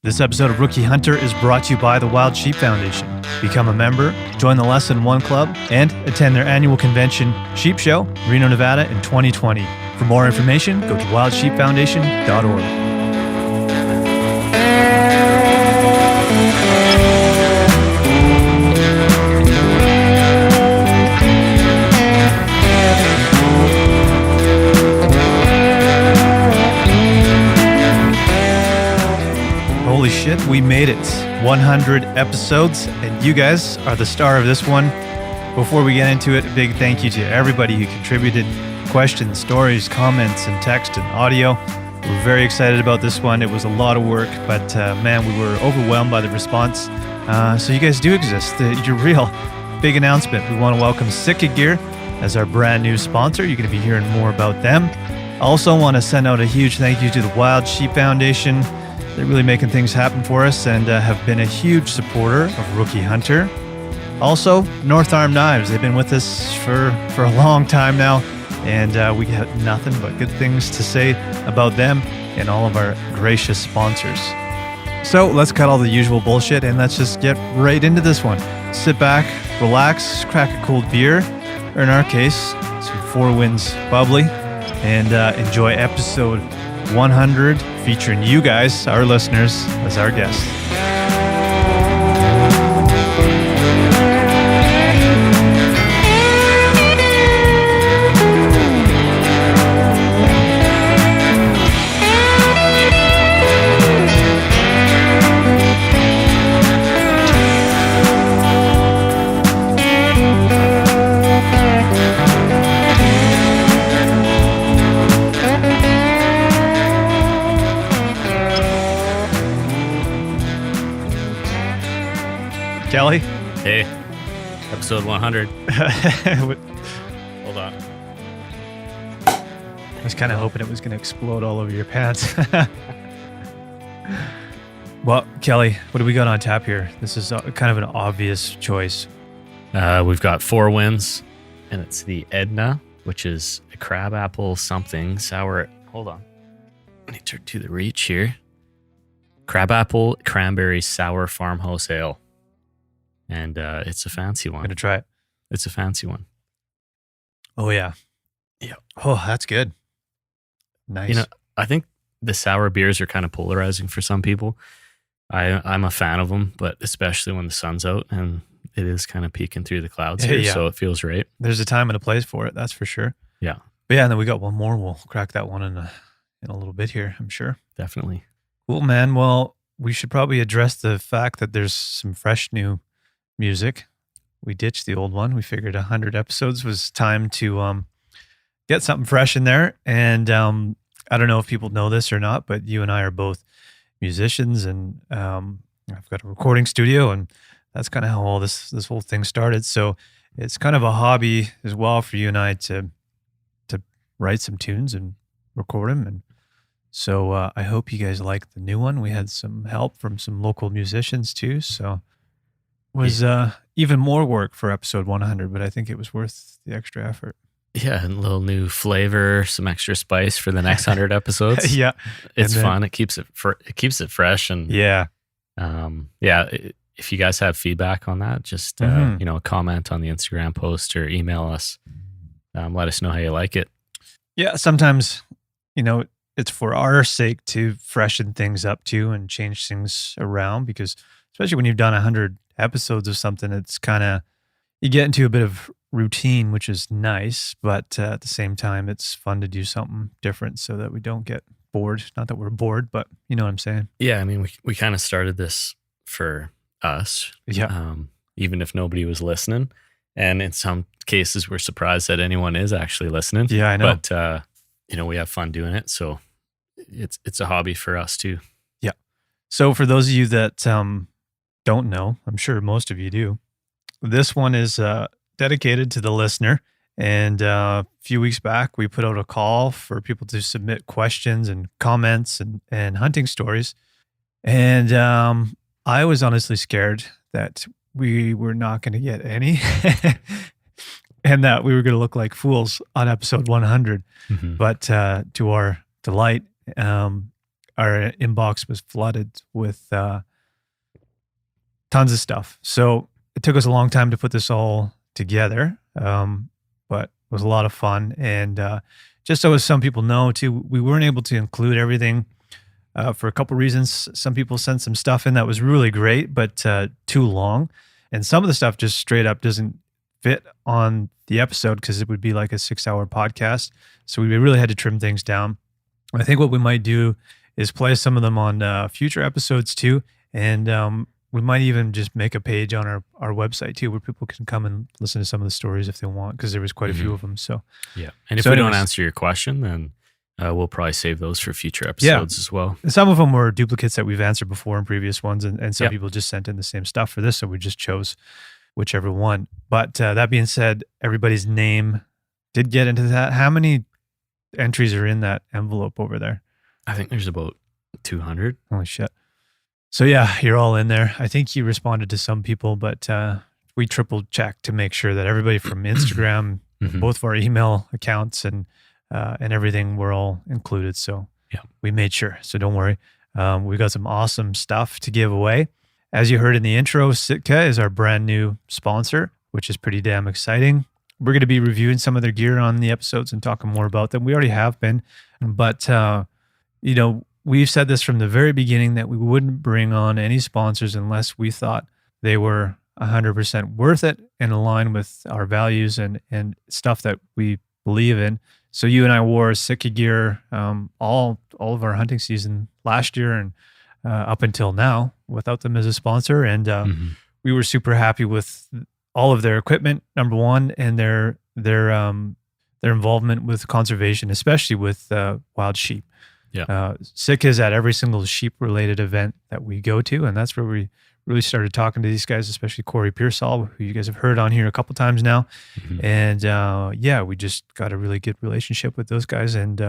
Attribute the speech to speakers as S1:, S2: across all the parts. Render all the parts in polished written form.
S1: This episode of Rookie Hunter is brought to you by the Wild Sheep Foundation. Become a member, join the Lesson 1 Club, and attend their annual convention, Sheep Show, Reno, Nevada in 2020. For more information, go to wildsheepfoundation.org. Holy shit, we made it. 100 episodes, and you guys are the star of this one. Before we get into it, a big thank you to everybody who contributed questions, stories, comments, and text and audio. We're very excited about this one. It was a lot of work, but man, we were overwhelmed by the response. So you guys do exist. You're real. Big announcement. We want to welcome Sitka Gear as our brand new sponsor. You're going to be hearing more about them. Also want to send out a huge thank you to the Wild Sheep Foundation. They're really making things happen for us and have been a huge supporter of Rookie Hunter. Also, North Arm Knives. They've been with us for a long time now, and we got nothing but good things to say about them and all of our gracious sponsors. So let's cut all the usual bullshit and let's just get right into this one. Sit back, relax, crack a cold beer, or in our case, some Four Winds bubbly, and enjoy episode 100 featuring you guys, our listeners, as our guests. Kelly?
S2: Hey, episode 100. Hold on.
S1: I was kind of hoping it was going to explode all over your pants. Well, Kelly, what do we got on tap here? This is kind of an obvious choice.
S2: We've got Four Winds, and it's the Edna, which is a crabapple something sour. Hold on. Let me turn to the reach here. Crabapple cranberry sour farmhouse ale. And it's a fancy one.
S1: I'm going to try it.
S2: It's a fancy one.
S1: Oh, yeah.
S2: Yeah.
S1: Oh, that's good. Nice.
S2: You know, I think the sour beers are kind of polarizing for some people. I'm a fan of them, but especially when the sun's out and it is kind of peeking through the clouds here,
S1: Yeah.
S2: so it feels right.
S1: There's a time and a place for it, that's for sure.
S2: Yeah.
S1: But yeah, and then we got one more. We'll crack that one in a little bit here, I'm sure.
S2: Definitely.
S1: Cool, man. Well, we should probably address the fact that there's some fresh new music. We ditched the old one. We figured 100 episodes was time to get something fresh in there. And I don't know if people know this or not, but you and I are both musicians, and I've got a recording studio, and that's kind of how all this whole thing started. So it's kind of a hobby as well for you and I to write some tunes and record them. And so I hope you guys like the new one. We had some help from some local musicians too. So was even more work for episode 100, but I think it was worth the extra effort.
S2: Yeah, and a little new flavor, some extra spice for the next 100 episodes.
S1: Yeah,
S2: it's fun. It keeps it fresh, and
S1: yeah.
S2: If you guys have feedback on that, just comment on the Instagram post or email us. Let us know how you like it.
S1: Yeah, sometimes it's for our sake to freshen things up too and change things around, because especially when you've done 100 episodes of something, it's kind of, you get into a bit of routine, which is nice, but at the same time, it's fun to do something different so that we don't get bored. Not that we're bored, but you know what I'm saying?
S2: Yeah, I mean, we kind of started this for us, even if nobody was listening. And in some cases, we're surprised that anyone is actually listening.
S1: Yeah, I know.
S2: But, we have fun doing it. So it's a hobby for us too.
S1: Yeah. So for those of you that don't know, I'm sure most of you do, this one is dedicated to the listener. And a few weeks back, we put out a call for people to submit questions and comments and hunting stories. And I was honestly scared that we were not going to get any and that we were going to look like fools on episode 100. Mm-hmm. But to our delight, our inbox was flooded with tons of stuff. So it took us a long time to put this all together, but it was a lot of fun. And just so as some people know too, we weren't able to include everything for a couple reasons. Some people sent some stuff in that was really great, but too long. And some of the stuff just straight up doesn't fit on the episode because it would be like a 6-hour podcast. So we really had to trim things down. I think what we might do is play some of them on future episodes too. And we might even just make a page on our website too, where people can come and listen to some of the stories if they want, because there was quite a few of them. So
S2: yeah. And if we don't answer your question, then we'll probably save those for future episodes as well.
S1: And some of them were duplicates that we've answered before in previous ones. And some people just sent in the same stuff for this. So we just chose whichever one. But that being said, everybody's name did get into that. How many entries are in that envelope over there?
S2: I think there's about 200.
S1: Holy shit. So yeah, you're all in there. I think you responded to some people, but we triple checked to make sure that everybody from Instagram, both of our email accounts and everything were all included. So we made sure. So don't worry. We got some awesome stuff to give away. As you heard in the intro, Sitka is our brand new sponsor, which is pretty damn exciting. We're going to be reviewing some of their gear on the episodes and talking more about them. We already have been, but we've said this from the very beginning that we wouldn't bring on any sponsors unless we thought they were 100% worth it and aligned with our values and stuff that we believe in. So you and I wore Sitka gear all of our hunting season last year and up until now without them as a sponsor. And we were super happy with all of their equipment, number one, and their involvement with conservation, especially with wild sheep. Yeah. Sitka is at every single sheep-related event that we go to, and that's where we really started talking to these guys, especially Corey Pearsall, who you guys have heard on here a couple times now. And we just got a really good relationship with those guys and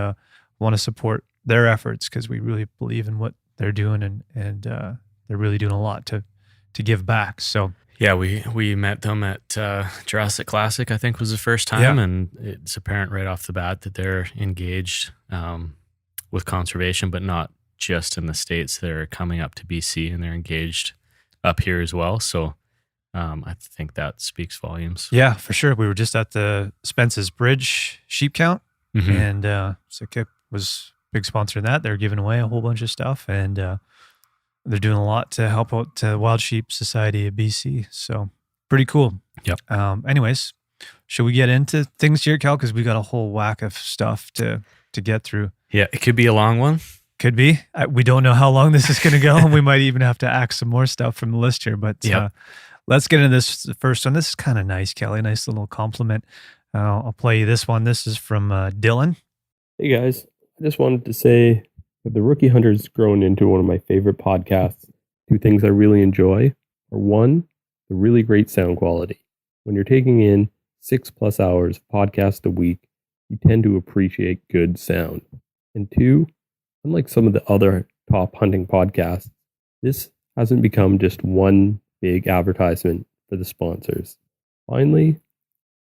S1: want to support their efforts because we really believe in what they're doing and they're really doing a lot to give back. So
S2: yeah, we met them at Jurassic Classic, I think was the first time, and it's apparent right off the bat that they're engaged with conservation, but not just in the States. They're coming up to BC and they're engaged up here as well. So I think that speaks volumes.
S1: Yeah, for sure. We were just at the Spence's Bridge sheep count, and Sitka was a big sponsor in that. They're giving away a whole bunch of stuff, and they're doing a lot to help out the Wild Sheep Society of BC. So pretty cool.
S2: Yep.
S1: Anyways, should we get into things here, Cal? Because we got a whole whack of stuff to get through.
S2: Yeah, it could be a long one.
S1: Could be. We don't know how long this is going to go, and we might even have to axe some more stuff from the list here. But let's get into this first one. This is kind of nice, Kelly. Nice little compliment. I'll play you this one. This is from Dylan.
S3: Hey, guys. I just wanted to say that The Rookie Hunter's grown into one of my favorite podcasts. Two things I really enjoy are, one, the really great sound quality. When you're taking in 6+ hours of podcast a week, you tend to appreciate good sound. And two, unlike some of the other top hunting podcasts, this hasn't become just one big advertisement for the sponsors. Finally,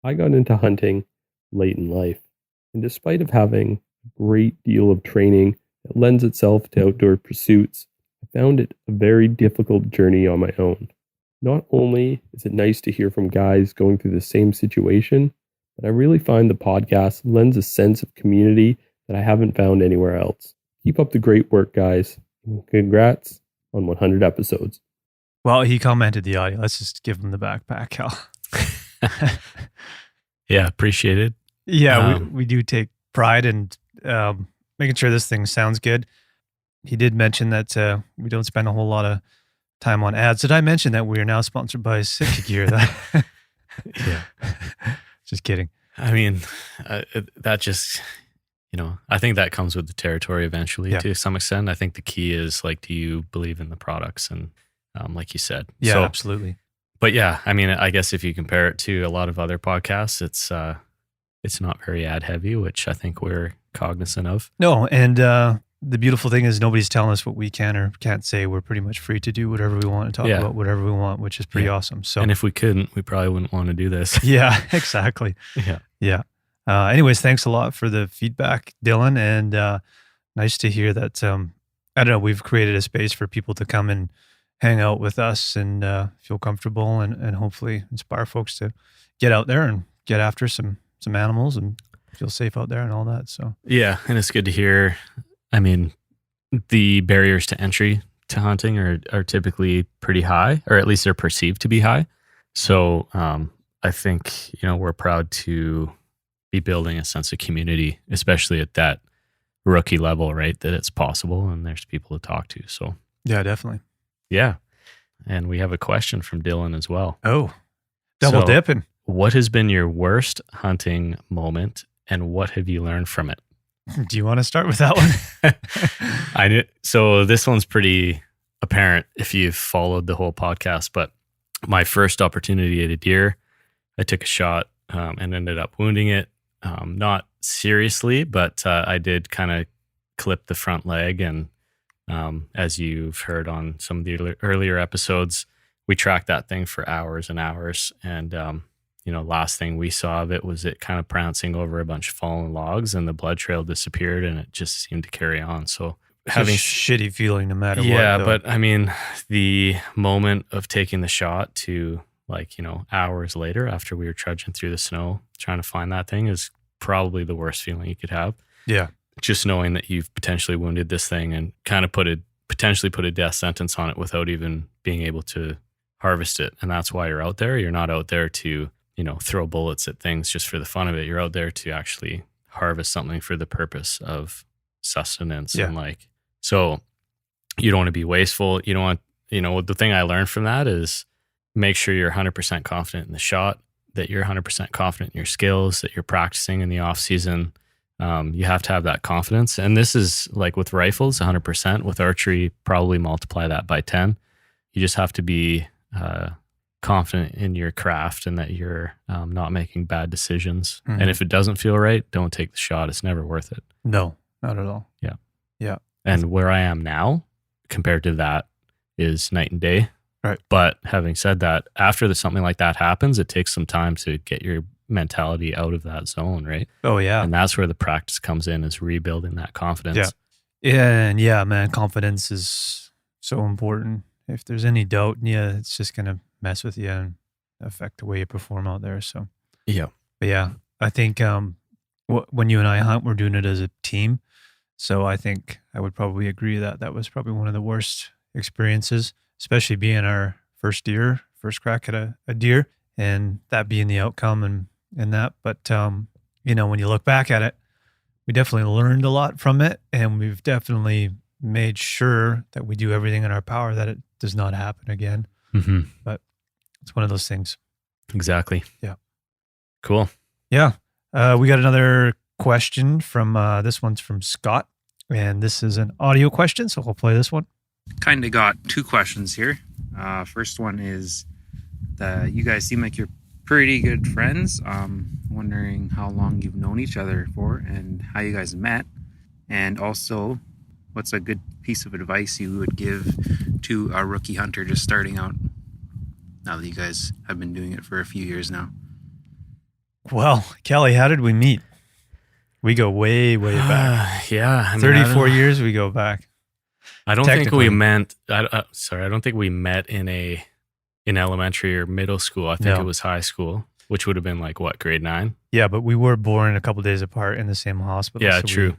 S3: I got into hunting late in life, and despite of having a great deal of training that lends itself to outdoor pursuits, I found it a very difficult journey on my own. Not only is it nice to hear from guys going through the same situation, but I really find the podcast lends a sense of community that I haven't found anywhere else. Keep up the great work, guys. And congrats on 100 episodes.
S1: Well, he commented the audio. Let's just give him the backpack, Cal.
S2: Yeah, appreciate it.
S1: Yeah, we do take pride in making sure this thing sounds good. He did mention that we don't spend a whole lot of time on ads. Did I mention that we are now sponsored by Sitka Gear?
S2: Yeah.
S1: Just kidding.
S2: I mean, that just, I think that comes with the territory eventually to some extent. I think the key is do you believe in the products? And like you said.
S1: Yeah, so, absolutely.
S2: But yeah, I mean, I guess if you compare it to a lot of other podcasts, it's not very ad heavy, which I think we're cognizant of.
S1: No. And the beautiful thing is nobody's telling us what we can or can't say. We're pretty much free to do whatever we want and talk about whatever we want, which is pretty awesome. So,
S2: and if we couldn't, we probably wouldn't want to do this.
S1: Yeah, exactly. Yeah. Anyways, thanks a lot for the feedback, Dylan. And nice to hear that I don't know, we've created a space for people to come and hang out with us and feel comfortable and hopefully inspire folks to get out there and get after some animals and feel safe out there and all that. So
S2: Yeah, and it's good to hear. I mean, the barriers to entry to hunting are typically pretty high, or at least they're perceived to be high. So I think, we're proud to be building a sense of community, especially at that rookie level, right? That it's possible and there's people to talk to. So
S1: yeah, definitely.
S2: yeah. And we have a question from Dylan as well.
S1: Oh, double
S2: So,
S1: dipping.
S2: What has been your worst hunting moment and what have you learned from it?
S1: Do you want to start with that one?
S2: So this one's pretty apparent if you've followed the whole podcast, but my first opportunity at a deer, I took a shot and ended up wounding it. Not seriously, but I did kind of clip the front leg. And as you've heard on some of the earlier episodes, we tracked that thing for hours and hours. And, last thing we saw of it was it kind of prancing over a bunch of fallen logs and the blood trail disappeared and it just seemed to carry on. So
S1: Having shitty feeling no matter what.
S2: yeah,
S1: though.
S2: but I mean, the moment of taking the shot to hours later after we were trudging through the snow trying to find that thing is probably the worst feeling you could have.
S1: Yeah.
S2: Just knowing that you've potentially wounded this thing and kind of potentially put a death sentence on it without even being able to harvest it. And that's why you're out there. You're not out there to, throw bullets at things just for the fun of it. You're out there to actually harvest something for the purpose of sustenance.
S1: Yeah.
S2: And so you don't want to be wasteful. You don't want, the thing I learned from that is make sure you're 100% confident in the shot, that you're 100% confident in your skills, that you're practicing in the off season. You have to have that confidence. And this is like with rifles, 100%. With archery, probably multiply that by 10. You just have to be confident in your craft and that you're not making bad decisions.
S1: Mhm.
S2: And if it doesn't feel right, don't take the shot. It's never worth it.
S1: No, not at all.
S2: And where I am now compared to that is night and day.
S1: Right.
S2: But having said that, after something like that happens, it takes some time to get your mentality out of that zone, right?
S1: Oh yeah.
S2: And that's where the practice comes in, is rebuilding that confidence.
S1: And yeah, man, confidence is so important. If there's any doubt, it's just going to mess with you and affect the way you perform out there. So,
S2: Yeah.
S1: but yeah, I think when you and I hunt, we're doing it as a team. So I think I would probably agree that was probably one of the worst experiences, especially being our first crack at a deer and that being the outcome and that. But, when you look back at it, we definitely learned a lot from it, and we've definitely made sure that we do everything in our power that it does not happen again.
S2: Mm-hmm.
S1: But it's one of those things.
S2: Exactly.
S1: Yeah.
S2: Cool.
S1: Yeah. We got another question from, this one's from Scott, and this is an audio question. So we'll play this one.
S4: Kind of got two questions here. First one is that you guys seem like you're pretty good friends. Wondering how long you've known each other for and how you guys met. And also, what's a good piece of advice you would give to a rookie hunter just starting out now that you guys have been doing it for a few years now?
S1: Well, Kelly, how did we meet? We go way, way back.
S2: Yeah. I mean,
S1: 34 years we go back.
S2: I don't think
S1: Technically.
S2: we meant, I don't think we met in elementary or middle school. I think
S1: No.
S2: it was high school, which would have been grade 9?
S1: Yeah, but we were born a couple days apart in the same hospital.
S2: Yeah,
S1: so
S2: true.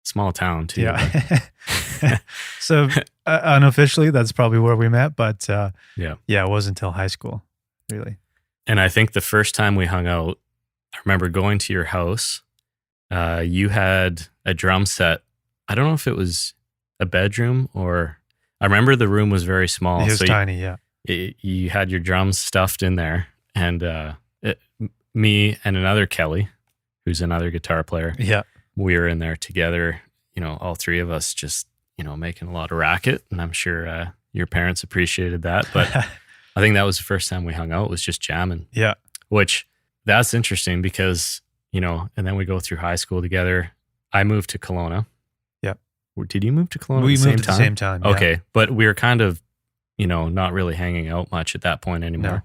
S2: Small town too.
S1: Yeah. So unofficially, that's probably where we met. But
S2: Yeah.
S1: it wasn't until high school, really.
S2: And I think the first time we hung out, I remember going to your house. You had a drum set. I don't know if it was a bedroom or I remember the room was very small.
S1: It was
S2: so
S1: tiny, yeah.
S2: you had your drums stuffed in there, and me and another Kelly, who's another guitar player,
S1: Yeah.
S2: we were in there together, all three of us just, making a lot of racket. And I'm sure your parents appreciated that. But I think that was the first time we hung out, was just jamming,
S1: Yeah.
S2: which that's interesting because, and then we go through high school together. I moved to Kelowna.
S1: Yep.
S2: Did you move to Kelowna
S1: We
S2: at the
S1: moved
S2: same
S1: at the
S2: time?
S1: same time. Yeah.
S2: Okay. But we were kind of, not really hanging out much at that point anymore.
S1: No.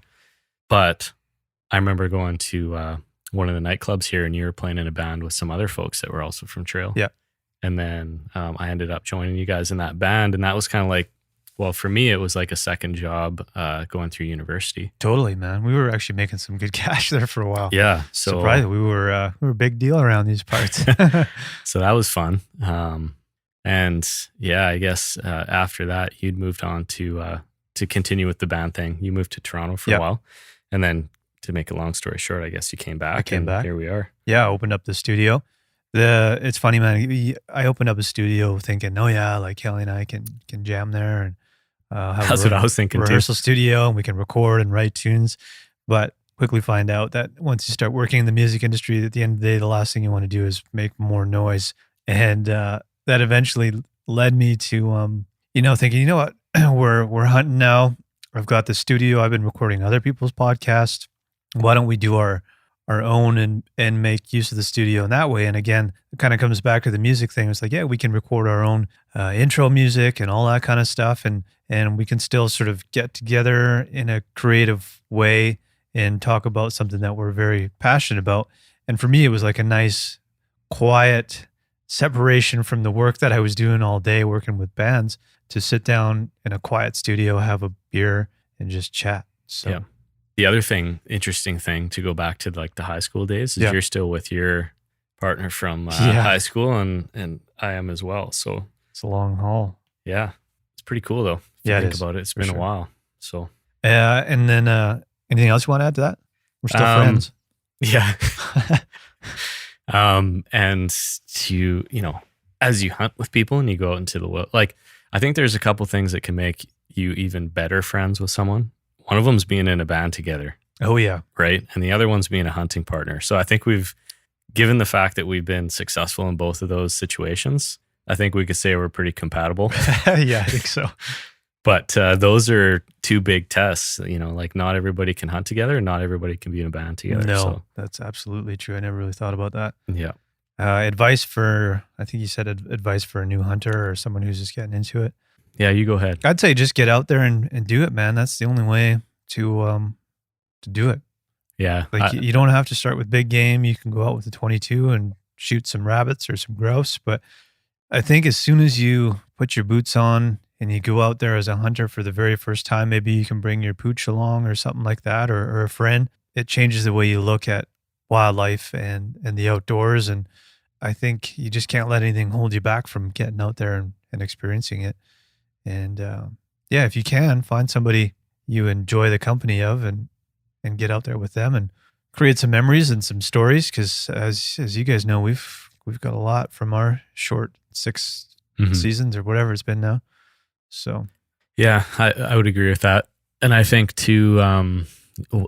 S2: But I remember going to one of the nightclubs here, and you were playing in a band with some other folks that were also from Trail.
S1: Yeah.
S2: And then I ended up joining you guys in that band. And that was kind of like, well, for me, it was like a second job going through university.
S1: Totally, man. We were actually making some good cash there for a while.
S2: Yeah. So
S1: surprised we were a big deal around these parts.
S2: so that was fun. And yeah, I guess after that, you'd moved on to continue with the band thing. You moved to Toronto for a while. And then to make a long story short, I guess you came back.
S1: I came back.
S2: Here we are.
S1: Yeah, I opened up the studio. It's funny, man. I opened up a studio thinking, oh yeah, like Kelly and I can jam there and have
S2: That's what I was thinking
S1: rehearsal
S2: too.
S1: studio, and we can record and write tunes. But quickly find out that once you start working in the music industry, at the end of the day, the last thing you want to do is make more noise. And that eventually led me to, thinking, you know what, we're hunting now. I've got the studio. I've been recording other people's podcasts. Why don't we do our own and make use of the studio in that way? And again, it kind of comes back to the music thing. It's like, yeah, we can record our own intro music and all that kind of stuff. And we can still sort of get together in a creative way and talk about something that we're very passionate about. And for me, it was like a nice, quiet separation from the work that I was doing all day working with bands to sit down in a quiet studio, have a beer and just chat. So
S2: yeah. The other interesting thing to go back to like the high school days is you're still with your partner from high school and I am as well. So
S1: it's a long haul.
S2: Yeah. It's pretty cool though. If you think about it. It's been a while. So
S1: and then anything else you want to add to that? We're still friends.
S2: Yeah. And to, as you hunt with people and you go out into the world, like I think there's a couple things that can make you even better friends with someone. One of them's being in a band together.
S1: Oh yeah.
S2: Right. And the other one's being a hunting partner. So I think given the fact that we've been successful in both of those situations, I think we could say we're pretty compatible.
S1: Yeah, I think so.
S2: But those are two big tests. Like not everybody can hunt together and not everybody can be in a band together.
S1: No, that's absolutely true. I never really thought about that.
S2: Yeah.
S1: Advice for, I think you said advice for a new hunter or someone who's just getting into it.
S2: Yeah, you go ahead.
S1: I'd say just get out there and do it, man. That's the only way to do it.
S2: Yeah.
S1: Like you don't have to start with big game. You can go out with a 22 and shoot some rabbits or some grouse. But I think as soon as you put your boots on and you go out there as a hunter for the very first time, maybe you can bring your pooch along or something like that, or a friend. It changes the way you look at wildlife and the outdoors. And I think you just can't let anything hold you back from getting out there and experiencing it. And if you can, find somebody you enjoy the company of and get out there with them and create some memories and some stories. Because as you guys know, we've got a lot from our short 6 seasons or whatever it's been now. So
S2: yeah, I would agree with that. And I think too,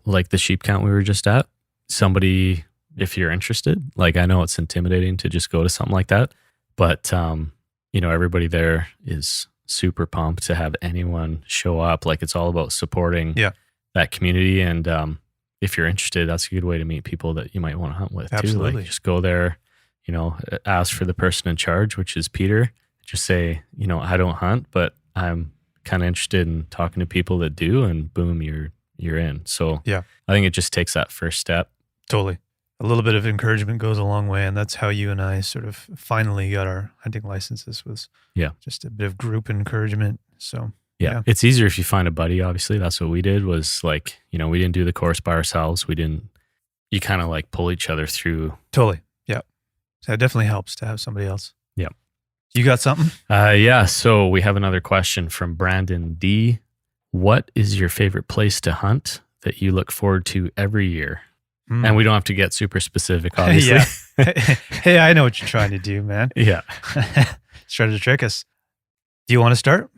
S2: like the sheep count we were just at, somebody, if you're interested, like I know it's intimidating to just go to something like that, but everybody there is super pumped to have anyone show up. Like it's all about supporting that community. And if you're interested, that's a good way to meet people that you might want to hunt with.
S1: Absolutely.
S2: Too. Like just go there, ask for the person in charge, which is Peter. Just say, I don't hunt, but I'm kind of interested in talking to people that do, and boom, you're in. So
S1: yeah,
S2: I think it just takes that first step.
S1: Totally. A little bit of encouragement goes a long way. And that's how you and I sort of finally got our hunting licenses, was just a bit of group encouragement. So
S2: yeah, it's easier if you find a buddy. Obviously, that's what we did. Was like, we didn't do the course by ourselves. You kind of like pull each other through.
S1: Totally. Yeah. So it definitely helps to have somebody else.
S2: Yeah.
S1: You got something?
S2: Yeah. So we have another question from Brandon D. What is your favorite place to hunt that you look forward to every year? And we don't have to get super specific, obviously.
S1: Hey, I know what you're trying to do, man.
S2: Yeah.
S1: It's trying to trick us. Do you want to start?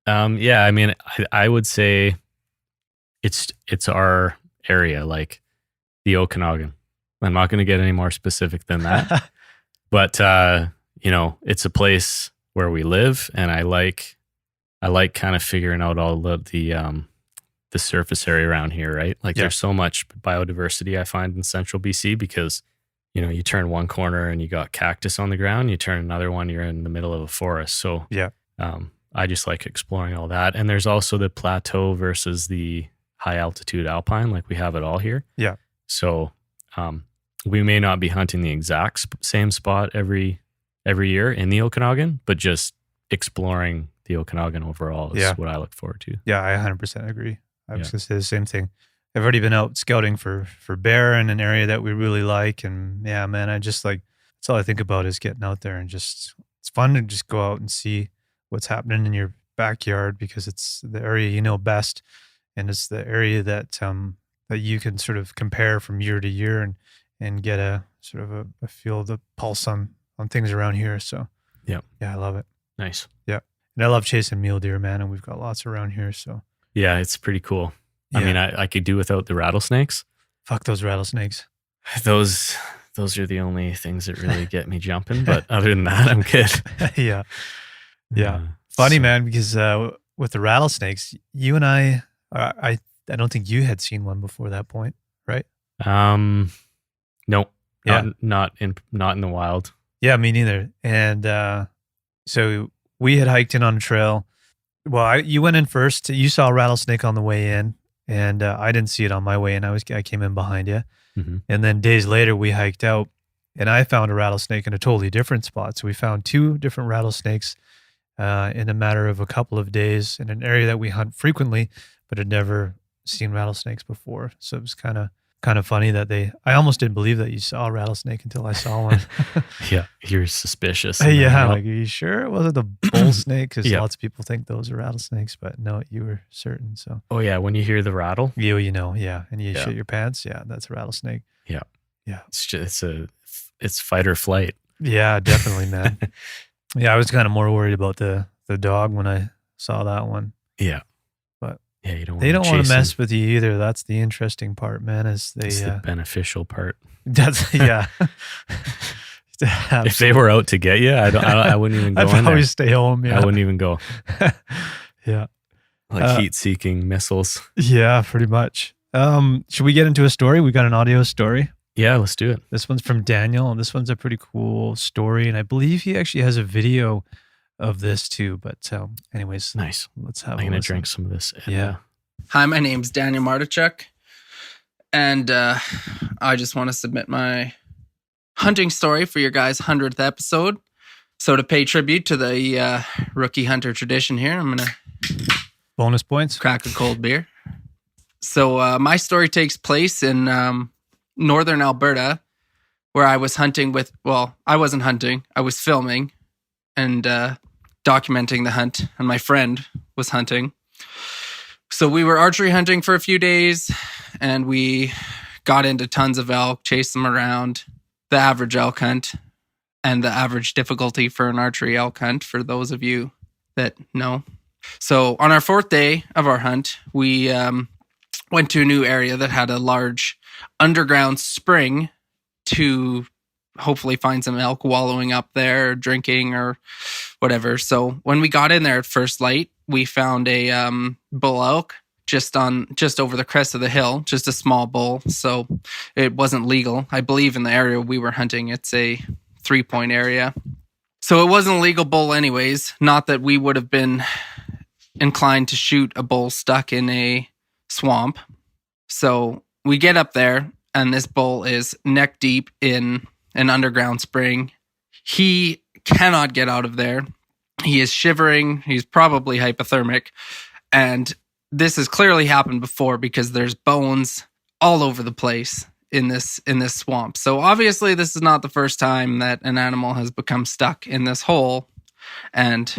S2: Yeah. I mean, I would say it's our area, like the Okanagan. I'm not going to get any more specific than that. But, it's a place where we live, and I like kind of figuring out all of the surface area around here, right? Like there's so much biodiversity I find in central BC because, you turn one corner and you got cactus on the ground, you turn another one, you're in the middle of a forest. So I just like exploring all that. And there's also the plateau versus the high altitude alpine, like we have it all here.
S1: Yeah.
S2: So we may not be hunting the exact same spot every every year in the Okanagan, but just exploring the Okanagan overall is what I look forward to.
S1: Yeah, I 100% agree. I was
S2: Yeah.
S1: going to say the same thing. I've already been out scouting for bear in an area that we really like. And yeah, man, I just like, that's all I think about is getting out there and just, it's fun to just go out and see what's happening in your backyard because it's the area you know best. And it's the area that, that you can sort of compare from year to year and get a sort of a feel of the pulse on things around here. So
S2: Yeah.
S1: I love it.
S2: Nice.
S1: And I love chasing mule deer, man. And we've got lots around here. So
S2: Yeah, it's pretty cool. I mean, I could do without the rattlesnakes.
S1: fuck those rattlesnakes.
S2: Those are the only things that really get me jumping. But other than that, I'm good.
S1: Yeah. Funny,
S2: so-
S1: man, because with the rattlesnakes, you and I don't think you had seen one before that point, right?
S2: No.
S1: Yeah.
S2: Not in the wild.
S1: Yeah, me neither. And so we had hiked in on a trail. Well, you went in first. You saw a rattlesnake on the way in, and I didn't see it on my way in. I came in behind you.
S2: Mhm.
S1: And then days later, we hiked out, and I found a rattlesnake in a totally different spot. So we found 2 different rattlesnakes in a matter of a couple of days in an area that we hunt frequently, but had never seen rattlesnakes before. So it was kind of funny that I almost didn't believe that you saw a rattlesnake until I saw one.
S2: Yeah, you're suspicious.
S1: Yeah, like, are you sure it wasn't a bull snake? Because
S2: Yeah.
S1: lots of people think those are rattlesnakes, but no, you were certain. So
S2: Oh yeah, when you hear the rattle,
S1: you know, yeah, and you
S2: Yeah.
S1: shit your pants, yeah, that's a rattlesnake.
S2: it's fight or flight.
S1: Yeah, definitely, man. Yeah, I was kind of more worried about the dog when I saw that one.
S2: Yeah.
S1: But
S2: yeah, you don't
S1: They don't want
S2: chase
S1: to
S2: them.
S1: mess with you either. That's the interesting part, man. Is they
S2: It's the beneficial part.
S1: that's yeah.
S2: If they were out to get you, I wouldn't even go
S1: I'd
S2: in there.
S1: probably stay home. Yeah,
S2: I wouldn't even go.
S1: yeah.
S2: Like heat-seeking missiles.
S1: Yeah, pretty much. Should we get into a story? We got an audio story.
S2: Yeah, let's do it.
S1: This one's from Daniel, and this one's a pretty cool story. And I believe he actually has a video of this too. But anyways,
S2: Nice.
S1: let's have
S2: I'm
S1: a
S2: gonna
S1: listen.
S2: drink some of this.
S1: Yeah.
S5: Hi, my name's Daniel Martichuk, and I just want to submit my hunting story for your guys' 100th episode. So to pay tribute to the rookie hunter tradition here, I'm going to
S1: Bonus points.
S5: crack a cold beer. So my story takes place in northern Alberta, where I was hunting with, well, I wasn't hunting, I was filming and documenting the hunt, and my friend was hunting. So we were archery hunting for a few days, and we got into tons of elk, chased them around, the average elk hunt, and the average difficulty for an archery elk hunt, for those of you that know. So on our 4th day of our hunt, we went to a new area that had a large underground spring to hopefully find some elk wallowing up there, drinking or whatever. So when we got in there at first light, we found a bull elk just over the crest of the hill, just a small bull. So it wasn't legal. I believe in the area we were hunting, it's a 3-point area. So it wasn't a legal bull anyways. Not that we would have been inclined to shoot a bull stuck in a swamp. So we get up there, and this bull is neck deep in an underground spring. He cannot get out of there. He is shivering. He's probably hypothermic. And this has clearly happened before because there's bones all over the place in this swamp. So obviously this is not the first time that an animal has become stuck in this hole. And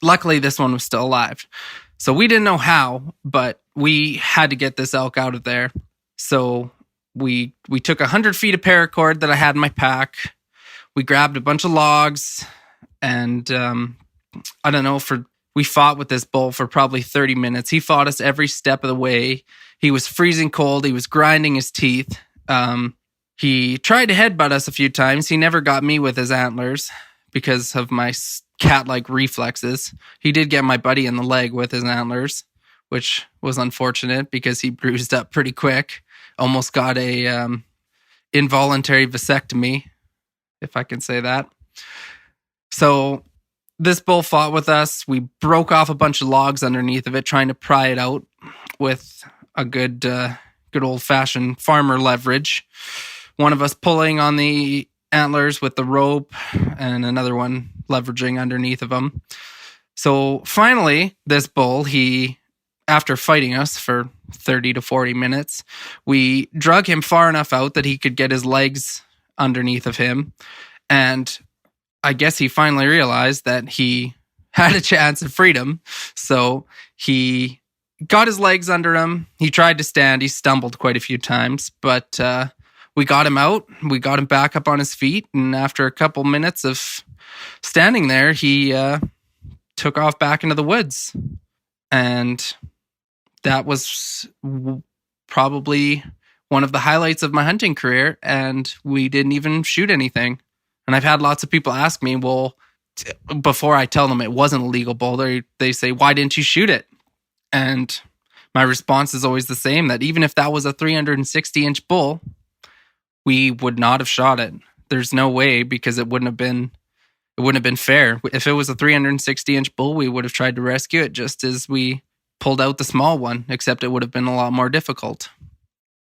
S5: luckily this one was still alive. So we didn't know how, but we had to get this elk out of there. So we took 100 feet of paracord that I had in my pack. We grabbed a bunch of logs, and I don't know, we fought with this bull for probably 30 minutes. He fought us every step of the way. He was freezing cold. He was grinding his teeth. He tried to headbutt us a few times. He never got me with his antlers because of my cat-like reflexes. He did get my buddy in the leg with his antlers, which was unfortunate because he bruised up pretty quick. Almost got a involuntary vasectomy, if I can say that. So this bull fought with us. We broke off a bunch of logs underneath of it, trying to pry it out with a good old-fashioned farmer leverage. One of us pulling on the antlers with the rope and another one leveraging underneath of him. So finally, this bull, after fighting us for 30 to 40 minutes, we drug him far enough out that he could get his legs underneath of him. And I guess he finally realized that he had a chance of freedom. So he got his legs under him. He tried to stand. He stumbled quite a few times, but we got him out. We got him back up on his feet. And after a couple minutes of standing there, he took off back into the woods. And that was probably one of the highlights of my hunting career. And we didn't even shoot anything. And I've had lots of people ask me, well, before I tell them it wasn't a legal bull, they say, why didn't you shoot it? And my response is always the same, that even if that was a 360-inch bull, we would not have shot it. There's no way, because it wouldn't have been fair. If it was a 360-inch bull, we would have tried to rescue it just as we pulled out the small one, except it would have been a lot more difficult.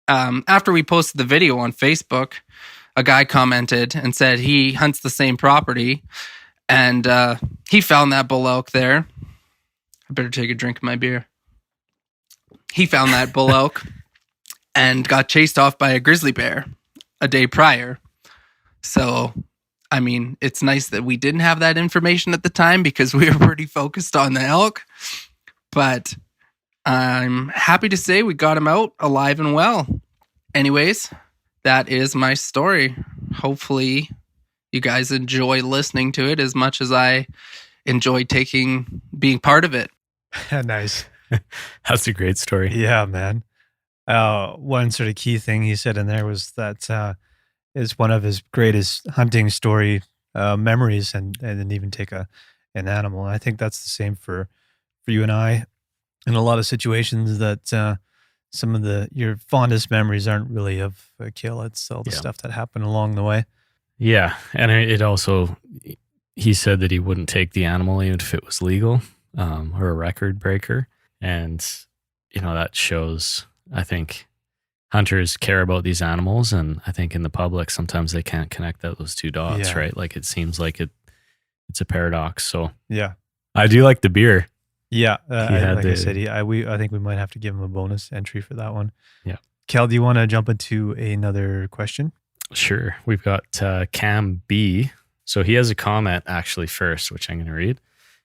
S5: After we posted the video on Facebook, a guy commented and said he hunts the same property, and he found that bull elk there. I better take a drink of my beer. He found that bull elk and got chased off by a grizzly bear a day prior. So, I mean, it's nice that we didn't have that information at the time because we were pretty focused on the elk. But I'm happy to say we got him out alive and well. Anyways, that is my story. Hopefully you guys enjoy listening to it as much as I enjoy being part of it.
S1: Nice.
S2: That's a great story.
S1: Yeah, man. One sort of key thing he said in there was that is one of his greatest hunting story memories, and then even take an animal. And I think that's the same for you and I in a lot of situations, that some of your fondest memories aren't really of a kill. It's all the stuff that happened along the way.
S2: Yeah. And it also, he said that he wouldn't take the animal even if it was legal, or a record breaker. And, that shows, I think, hunters care about these animals. And I think in the public, sometimes they can't connect those two dots, right? Like it seems like it's a paradox. So
S1: yeah,
S2: I do like the beer.
S1: Yeah, I think we might have to give him a bonus entry for that one.
S2: Yeah.
S1: Cal, do you want to jump into another question?
S2: Sure. We've got Cam B. So he has a comment actually first, which I'm going to read.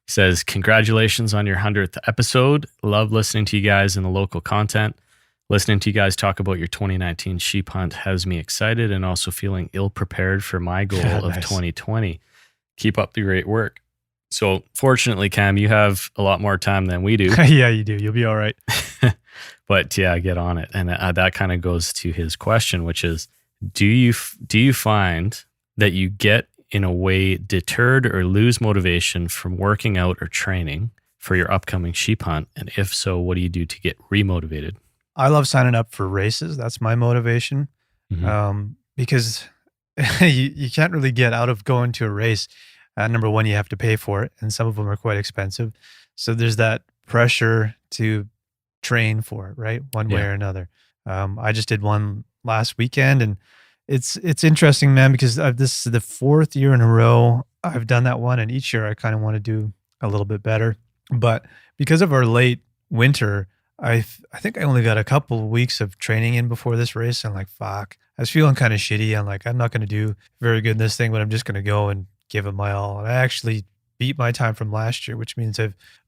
S2: He says, congratulations on your 100th episode. Love listening to you guys and the local content. Listening to you guys talk about your 2019 sheep hunt has me excited and also feeling ill-prepared for my goal of 2020. Keep up the great work. So fortunately, Cam, you have a lot more time than we do.
S1: Yeah, you do. You'll be all right.
S2: But yeah, get on it. And that kind of goes to his question, which is, do you find that you get in a way deterred or lose motivation from working out or training for your upcoming sheep hunt? And if so, what do you do to get remotivated?
S1: I love signing up for races. That's my motivation.
S2: Mm-hmm.
S1: Because you can't really get out of going to a race. Number one, you have to pay for it, and some of them are quite expensive. So there's that pressure to train for it, right? One way or another. I just did one last weekend, and it's interesting, man, because this is the 4th year in a row I've done that one, and each year I kind of want to do a little bit better. But because of our late winter, I think I only got a couple of weeks of training in before this race. I'm like, fuck. I was feeling kind of shitty. I'm like, I'm not going to do very good in this thing, but I'm just going to go and give it my all. And I actually beat my time from last year, which means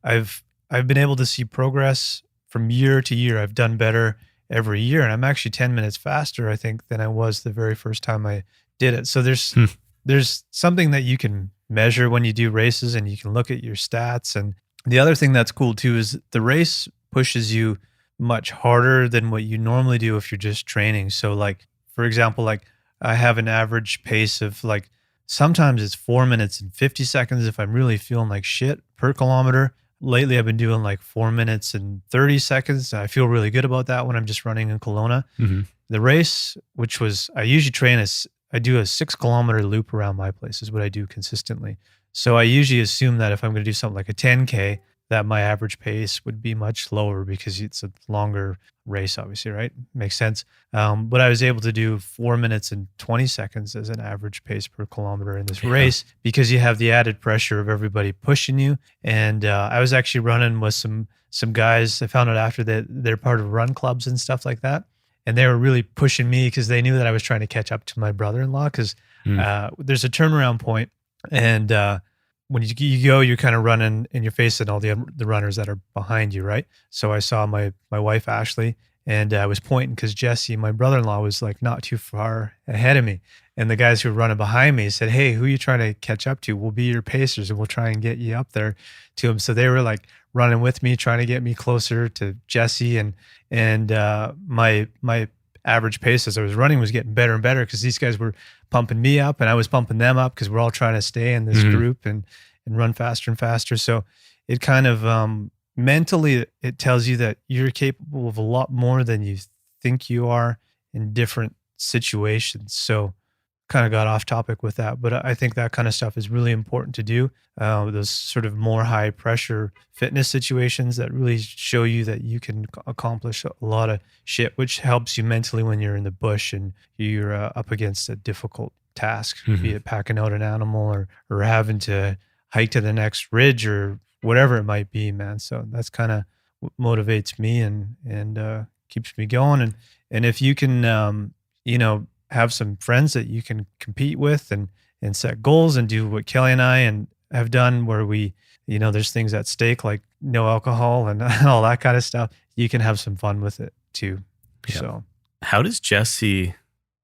S1: I've been able to see progress from year to year. I've done better every year, and I'm actually 10 minutes faster, I think, than I was the very first time I did it. So there's something that you can measure when you do races, and you can look at your stats. And the other thing that's cool too is the race pushes you much harder than what you normally do if you're just training. So like, for example, like I have an average pace of like, sometimes it's 4 minutes and 50 seconds if I'm really feeling like shit per kilometer. Lately, I've been doing like 4 minutes and 30 seconds. I feel really good about that when I'm just running in Kelowna.
S2: Mm-hmm.
S1: The race, which was, I usually train I do a 6 kilometer loop around my place is what I do consistently. So I usually assume that if I'm going to do something like a 10K, that my average pace would be much lower because it's a longer race, obviously, right? Makes sense. But I was able to do 4 minutes and 20 seconds as an average pace per kilometer in this race because you have the added pressure of everybody pushing you. And I was actually running with some guys. I found out after that they're part of run clubs and stuff like that. And they were really pushing me because they knew that I was trying to catch up to my brother-in-law because there's a turnaround point, and when you go, you're kind of running and you're facing all the runners that are behind you, right? So I saw my wife, Ashley, and I was pointing because Jesse, my brother-in-law, was like not too far ahead of me. And the guys who were running behind me said, hey, who are you trying to catch up to? We'll be your pacers and we'll try and get you up there to him. So they were like running with me, trying to get me closer to Jesse. And my average pace as I was running was getting better and better because these guys were pumping me up and I was pumping them up because we're all trying to stay in this group and run faster and faster. So it kind of mentally, it tells you that you're capable of a lot more than you think you are in different situations. So kind of got off topic with that, but I think that kind of stuff is really important to do. Those sort of more high pressure fitness situations that really show you that you can accomplish a lot of shit, which helps you mentally when you're in the bush and you're up against a difficult task, be it packing out an animal or having to hike to the next ridge or whatever it might be, man. So that's kind of what motivates me and keeps me going. And if you can, have some friends that you can compete with and set goals and do what Kelly and I have done where we, there's things at stake like no alcohol and all that kind of stuff. You can have some fun with it too. Yeah. So
S2: how does Jesse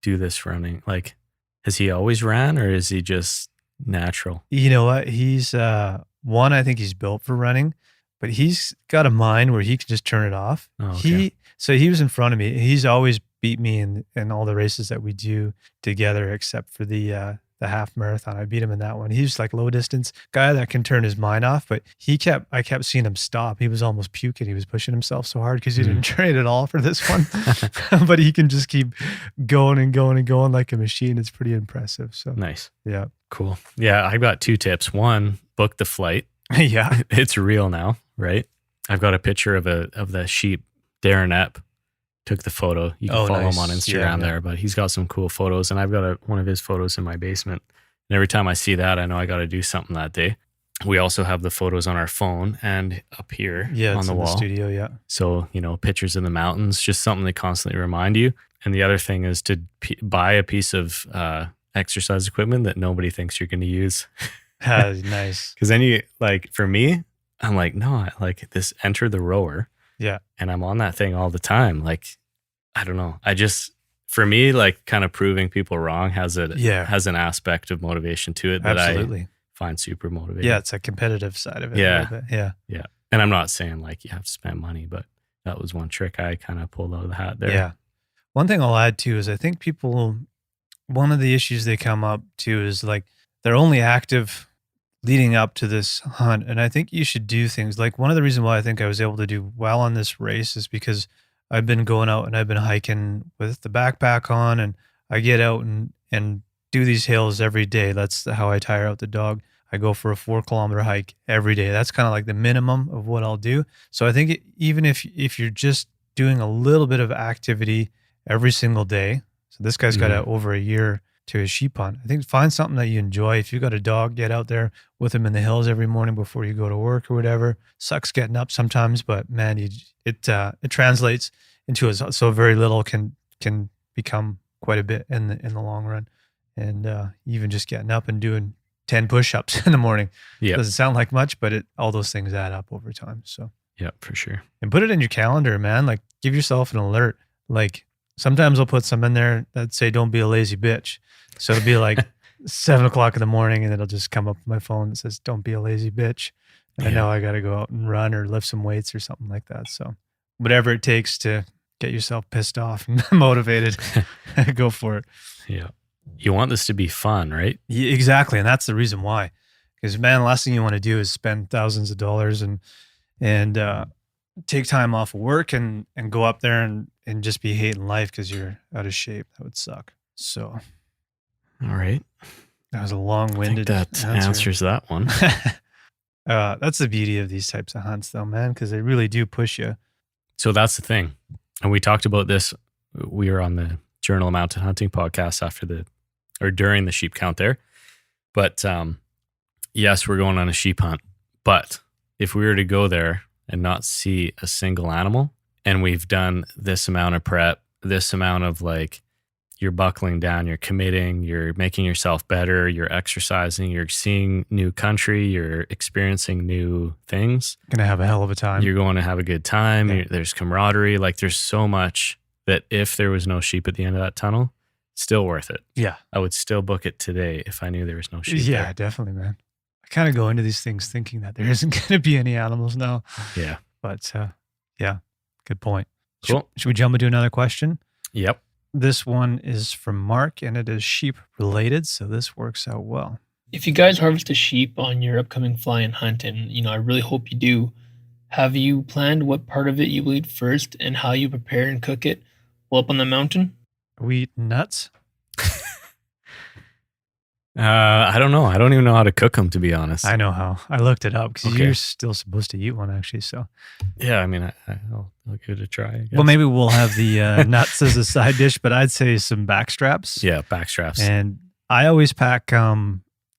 S2: do this running? Like, has he always ran or is he just natural?
S1: You know what? He's one, I think he's built for running, but he's got a mind where he can just turn it off. Oh, okay. He was in front of me. He's always beat me in all the races that we do together, except for the half marathon. I beat him in that one. He's like low distance guy that can turn his mind off, but I kept seeing him stop. He was almost puking. He was pushing himself so hard because he didn't train at all for this one, but he can just keep going and going and going like a machine. It's pretty impressive. So
S2: nice.
S1: Yeah.
S2: Cool. Yeah. I've got 2 tips. One, book the flight.
S1: Yeah.
S2: It's real now, right? I've got a picture of the sheep. Darren Epp took the photo. You can follow him on Instagram there, but he's got some cool photos and I've got one of his photos in my basement. And every time I see that, I know I got to do something that day. We also have the photos on our phone and up here on the wall.
S1: The studio, yeah.
S2: So, pictures in the mountains, just something to constantly remind you. And the other thing is to buy a piece of exercise equipment that nobody thinks you're going to use.
S1: Nice.
S2: Because then for me, I'm like, no, I like this Enter the Rower.
S1: Yeah.
S2: And I'm on that thing all the time. Like, I don't know. For me, like kind of proving people wrong has an aspect of motivation to it that I find super motivating.
S1: Yeah. It's a competitive side of it.
S2: Yeah.
S1: A little bit. Yeah.
S2: Yeah. And I'm not saying like you have to spend money, but that was one trick I kind of pulled out of the hat there.
S1: Yeah. One thing I'll add too is I think one of the issues they come up to is like they're only active leading up to this hunt. And I think you should do things like one of the reasons why I think I was able to do well on this race is because I've been going out and I've been hiking with the backpack on and I get out and do these hills every day. That's how I tire out the dog. I go for a 4-kilometer hike every day. That's kind of like the minimum of what I'll do. So I think even if you're just doing a little bit of activity every single day, so this guy's got over a year to his sheep hunt. I think find something that you enjoy. If you got a dog, get out there with him in the hills every morning before you go to work or whatever. Sucks getting up sometimes, but man, it translates into so very little can become quite a bit in the long run. And even just getting up and doing 10 push-ups in the morning doesn't sound like much, but all those things add up over time. So
S2: yeah, for sure.
S1: And put it in your calendar, man. Like give yourself an alert. Like sometimes I'll put some in there that say, don't be a lazy bitch. So it'll be like 7 o'clock in the morning and it'll just come up on my phone that says, don't be a lazy bitch. And I know I got to go out and run or lift some weights or something like that. So whatever it takes to get yourself pissed off and motivated, go for it.
S2: Yeah. You want this to be fun, right?
S1: Yeah, exactly. And that's the reason why. Because man, the last thing you want to do is spend thousands of dollars and take time off of work and go up there and just be hating life because you're out of shape. That would suck. So.
S2: All right.
S1: That was a long-winded
S2: answers that one.
S1: That's the beauty of these types of hunts, though, man, because they really do push you.
S2: So that's the thing. And we talked about this. We were on the Journal of Mountain Hunting podcast during the sheep count there. But yes, we're going on a sheep hunt. But if we were to go there and not see a single animal, and we've done this amount of prep, this amount of like, you're buckling down, you're committing, you're making yourself better, you're exercising, you're seeing new country, you're experiencing new things.
S1: Gonna have a hell of a time.
S2: You're going to have a good time.
S1: Yeah.
S2: There's camaraderie. Like there's so much that if there was no sheep at the end of that tunnel, still worth it.
S1: Yeah.
S2: I would still book it today if I knew there was no sheep
S1: Yeah,
S2: there.
S1: definitely, man. I kind of go into these things thinking that there isn't going to be any animals now.
S2: Yeah.
S1: But yeah, good point.
S2: Cool.
S1: Should we jump into another question?
S2: Yep.
S1: This one is from Mark, and it is sheep related, so this works out well.
S6: If you guys harvest a sheep on your upcoming fly-in hunt, and I really hope you do, have you planned what part of it you will eat first and how you prepare and cook it while up on the mountain?
S1: Are we eat nuts?
S2: I don't know. I don't even know how to cook them, to be honest.
S1: I know how. I looked it up because
S2: Okay.
S1: you're still supposed to eat one, actually. So,
S2: Yeah, I mean, I'll give it a try. I guess.
S1: well, maybe we'll have the nuts as a side dish, but I'd say some backstraps.
S2: Yeah, backstraps.
S1: And I always pack. I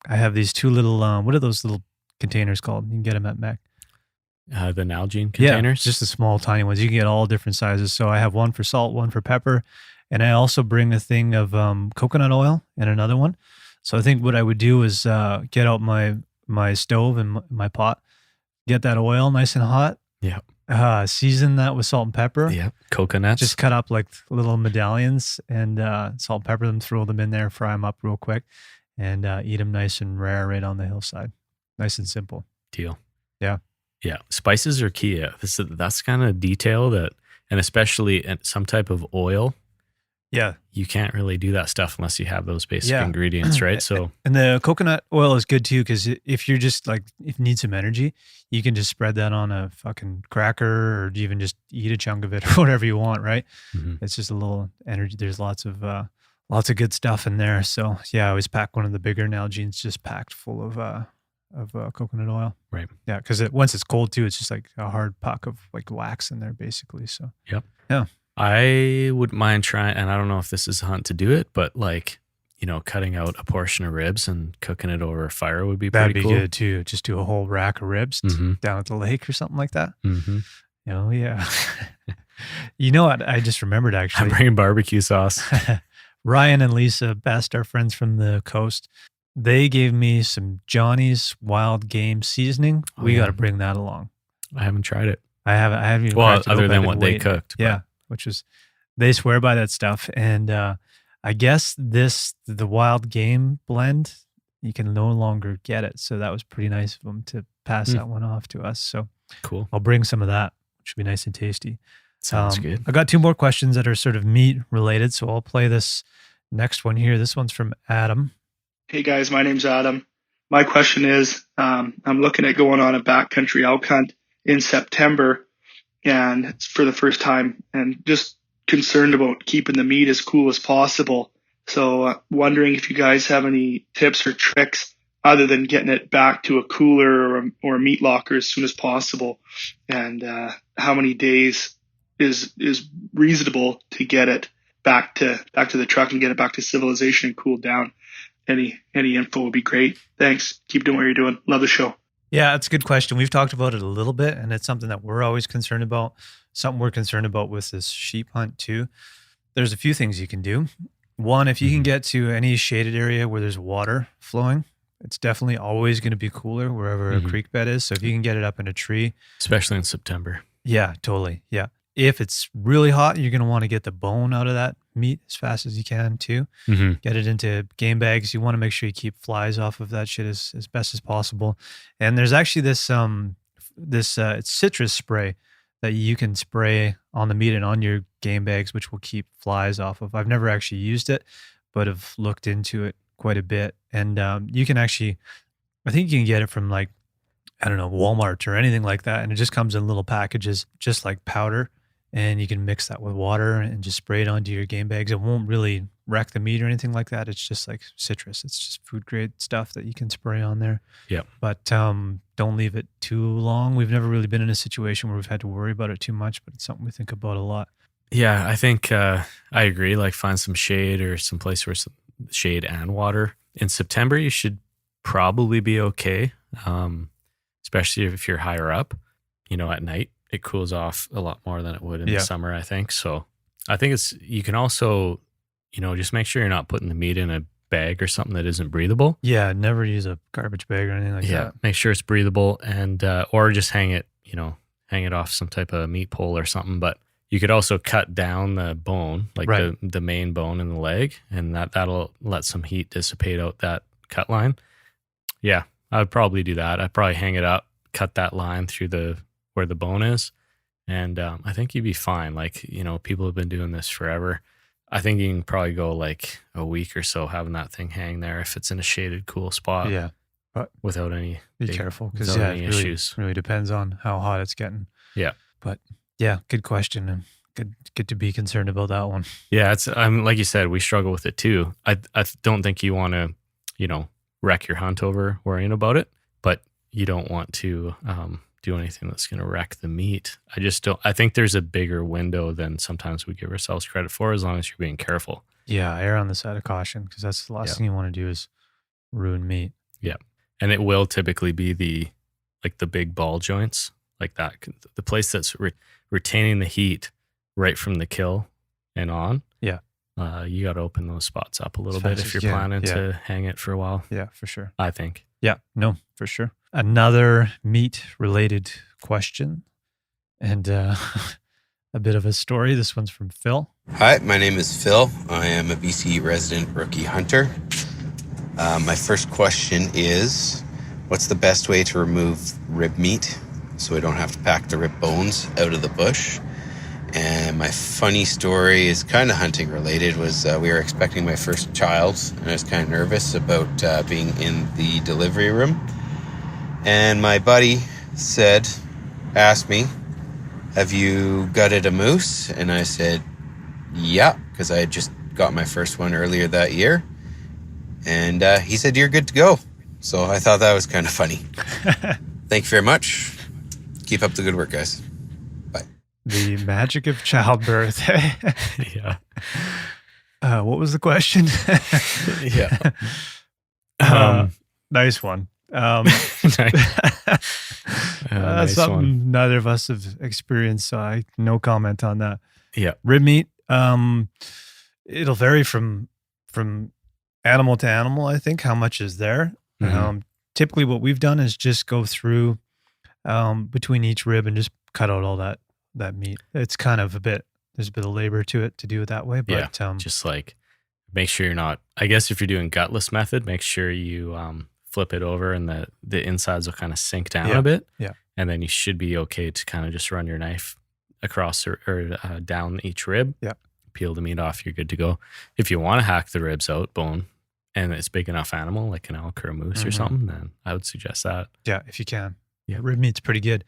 S1: have these two little. What are those little containers called? You can get them at Mech.
S2: The Nalgene containers.
S1: Yeah, just the small, tiny ones. You can get all different sizes. So I have one for salt, one for pepper, and I also bring a thing of coconut oil and another one. So I think what I would do is get out my stove and my pot, get that oil nice and hot.
S2: Yep.
S1: Season that with salt and pepper.
S2: Yep. Coconuts.
S1: Just cut up like little medallions and salt and pepper them, throw them in there, fry them up real quick, and eat them nice and rare right on the hillside. Nice and simple.
S2: Deal.
S1: Yeah.
S2: Yeah. Spices are key. Yeah. That's kind of detail and especially some type of oil.
S1: Yeah.
S2: You can't really do that stuff unless you have those basic ingredients, right? So,
S1: And the coconut oil is good too, because if you're just like, if you need some energy, you can just spread that on a fucking cracker or even just eat a chunk of it or whatever you want, right?
S2: mhm.
S1: It's just a little energy. There's lots of good stuff in there. So yeah, I always pack one of the bigger Nalgene's just packed full of coconut oil.
S2: Right.
S1: Yeah, because once it's cold too, it's just like a hard puck of like wax in there basically. So
S2: I wouldn't mind trying, and I don't know if this is a hunt to do it, but like, cutting out a portion of ribs and cooking it over a fire would be
S1: that'd
S2: pretty
S1: be
S2: cool.
S1: good too. Just do a whole rack of ribs
S2: Mhm.
S1: down at the lake or something like that.
S2: Mm-hmm.
S1: Oh yeah. You know what? I just remembered
S2: I'm
S1: actually.
S2: bringing barbecue sauce.
S1: Ryan and Lisa Best, our friends from the coast, they gave me some Johnny's Wild Game seasoning.
S2: Oh,
S1: We
S2: yeah.
S1: got to bring that along.
S2: I haven't tried it.
S1: I haven't even
S2: Well,
S1: cracked it
S2: other
S1: open.
S2: than
S1: I've
S2: what
S1: been
S2: they
S1: waiting.
S2: cooked. but-
S1: Yeah, which is they swear by that stuff. And I guess the Wild Game blend, you can no longer get it. So that was pretty nice of them to pass that one off to us. So
S2: Cool.
S1: I'll bring some of that, which would be nice and tasty.
S2: Sounds good.
S1: I got two more questions that are sort of meat related, so I'll play this next one here. This one's from Adam.
S7: Hey guys, my name's Adam. My question is, I'm looking at going on a backcountry elk hunt in September, and it's for the first time, and just concerned about keeping the meat as cool as possible. So wondering if you guys have any tips or tricks other than getting it back to a cooler or a meat locker as soon as possible, and how many days is reasonable to get it back to the truck and get it back to civilization and cool down. Any info would be great. Thanks. Keep doing what you're doing. Love the show.
S1: Yeah, it's a good question. We've talked about it a little bit, and it's something that we're always concerned about. Something we're concerned about with this sheep hunt too. There's a few things you can do. One, if you can get to any shaded area where there's water flowing, it's definitely always going to be cooler wherever a
S2: Mhm.
S1: creek bed is. So if you can get it up in a tree,
S2: Especially in September.
S1: yeah, totally. Yeah. If it's really hot, you're going to want to get the bone out of that meat as fast as you can too.
S2: Mm-hmm.
S1: Get it into game bags. You want to make sure you keep flies off of that shit as best as possible. And there's actually this it's citrus spray that you can spray on the meat and on your game bags, which will keep flies off of. I've never actually used it, but have looked into it quite a bit. And you can actually, I think you can get it from like, I don't know, Walmart or anything like that. And it just comes in little packages, just like powder. And you can mix that with water and just spray it onto your game bags. It won't really wreck the meat or anything like that. It's just like citrus. It's just food grade stuff that you can spray on there.
S2: Yep.
S1: But don't leave it too long. We've never really been in a situation where we've had to worry about it too much, but it's something we think about a lot.
S2: Yeah, I think I agree. Like find some shade or some place where some shade and water. In September, you should probably be okay, especially if you're higher up. At night, it cools off a lot more than it would in the summer, I think. So I think you can also, just make sure you're not putting the meat in a bag or something that isn't breathable.
S1: Yeah, never use a garbage bag or anything like that.
S2: Make sure it's breathable and, or just hang it off some type of meat pole or something. But you could also cut down the bone, like the main bone in the leg, and that'll let some heat dissipate out that cut line. Yeah, I would probably do that. I'd probably hang it up, cut that line through where the bone is, and I think you'd be fine. Like, people have been doing this forever. I think you can probably go like a week or so having that thing hang there if it's in a shaded, cool spot.
S1: Yeah. But
S2: without any
S1: be careful because
S2: any
S1: it
S2: issues.
S1: Really depends on how hot it's getting.
S2: Yeah.
S1: But yeah, good question and good to be concerned about that one.
S2: Yeah, it's like you said, we struggle with it too. I don't think you want to, wreck your hunt over worrying about it, but you don't want to do anything that's going to wreck the meat. I think there's a bigger window than sometimes we give ourselves credit for, as long as you're being careful.
S1: Yeah, err on the side of caution, because that's the last thing you want to do is ruin meat.
S2: Yeah. And it will typically be the big ball joints, like that. The place that's retaining the heat right from the kill and on. Yeah. You got to open those spots up a little bit if you're planning to hang it for a while.
S1: Yeah, for sure.
S2: I think.
S1: Yeah, no, for sure. Another meat-related question and a bit of a story. This one's from Phil.
S8: Hi, my name is Phil. I am a BC resident rookie hunter. My first question is, what's the best way to remove rib meat so I don't have to pack the rib bones out of the bush? And my funny story is kind of hunting related. Was we were expecting my first child, and I was kind of nervous about being in the delivery room. And my buddy asked me, have you gutted a moose? And I said, yeah, because I had just got my first one earlier that year. And he said, you're good to go. So I thought that was kind of funny. Thank you very much. Keep up the good work, guys. Bye.
S1: The magic of childbirth.
S2: Yeah.
S1: What was the question?
S2: Yeah.
S1: Nice one.
S2: Nice
S1: something
S2: one.
S1: neither of us have experienced, so no comment on that.
S2: Yeah.
S1: Rib meat, it'll vary from animal to animal, I think, how much is there.
S2: Mm-hmm.
S1: Typically what we've done is just go through between each rib and just cut out all that meat. It's kind of there's a bit of labor to it to do it that way, but
S2: just like make sure you're not, I guess if you're doing gutless method, make sure you flip it over and the insides will kind of sink down a bit.
S1: Yeah.
S2: And then you should be okay to kind of just run your knife across or down each rib.
S1: Yeah.
S2: Peel the meat off, you're good to go. If you want to hack the ribs out, bone, and it's big enough animal like an elk or a moose or something, then I would suggest that.
S1: Yeah, if you can.
S2: Yeah.
S1: Rib meat's pretty good.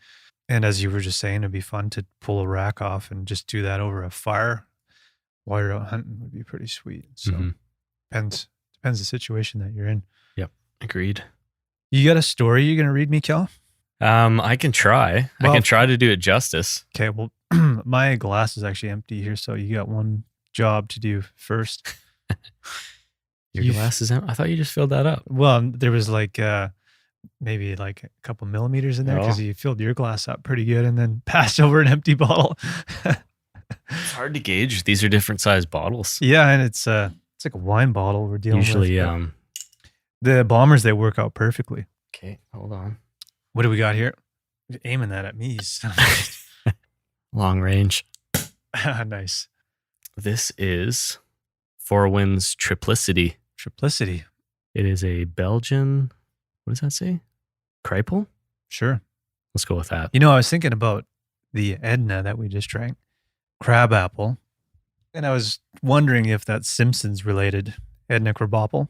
S1: And as you were just saying, it'd be fun to pull a rack off and just do that over a fire while you're out hunting would be pretty sweet. So depends the situation that you're in.
S2: Yep. Agreed.
S1: You got a story you're going to read me, Kel?
S2: I can try.
S1: Well,
S2: I can try to do it justice.
S1: Okay, well, my glass is actually empty here, so you got one job to do first.
S2: Your glass is empty? I thought you just filled that up.
S1: Well, there was maybe a couple millimeters in there because you filled your glass up pretty good and then passed over an empty bottle.
S2: It's hard to gauge. These are different sized bottles.
S1: Yeah, and it's like a wine bottle we're dealing
S2: Usually,
S1: with. The bombers, they work out perfectly.
S2: Okay, hold on.
S1: What do we got here? You're aiming that at me.
S2: Long range.
S1: Nice.
S2: This is Four Winds Triplicity.
S1: Triplicity.
S2: It is a Belgian, what does that say? Kripel?
S1: Sure.
S2: Let's go with that.
S1: I was thinking about the Edna that we just drank, crabapple, and I was wondering if that's Simpsons related. Edna Krabappel.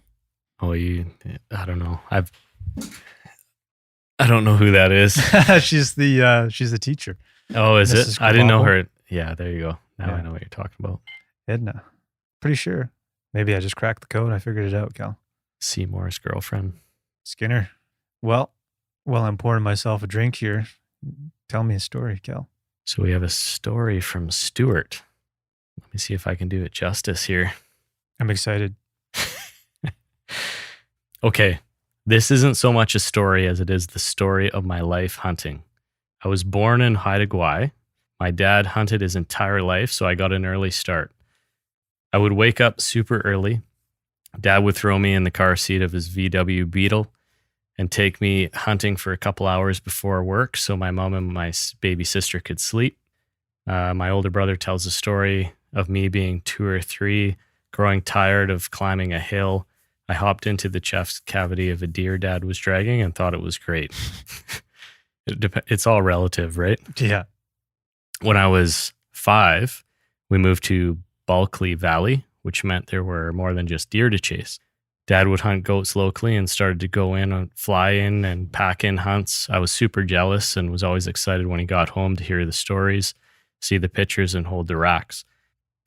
S2: Oh, I don't know. I don't know who that is.
S1: she's the teacher.
S2: Oh, is
S1: Mrs.
S2: it? I didn't know
S1: Krabappel.
S2: her. Yeah, there you go. Now I know what you're talking about.
S1: Edna. Pretty sure. Maybe I just cracked the code. I figured it out, Cal.
S2: Seymour's girlfriend.
S1: Skinner. Well, while I'm pouring myself a drink here, tell me a story, Cal.
S2: So we have a story from Stuart. Let me see if I can do it justice here.
S1: I'm excited.
S2: Okay, this isn't so much a story as it is the story of my life hunting. I was born in Haida Gwaii. My dad hunted his entire life, so I got an early start. I would wake up super early. Dad would throw me in the car seat of his VW Beetle and take me hunting for a couple hours before work so my mom and my baby sister could sleep. My older brother tells a story of me being 2 or 3, growing tired of climbing a hill. I hopped into the chest cavity of a deer Dad was dragging and thought it was great. It's all relative, right?
S1: Yeah.
S2: When I was 5, we moved to Bulkley Valley, which meant there were more than just deer to chase. Dad would hunt goats locally and started to go in and fly in and pack in hunts. I was super jealous and was always excited when he got home to hear the stories, see the pictures, and hold the racks.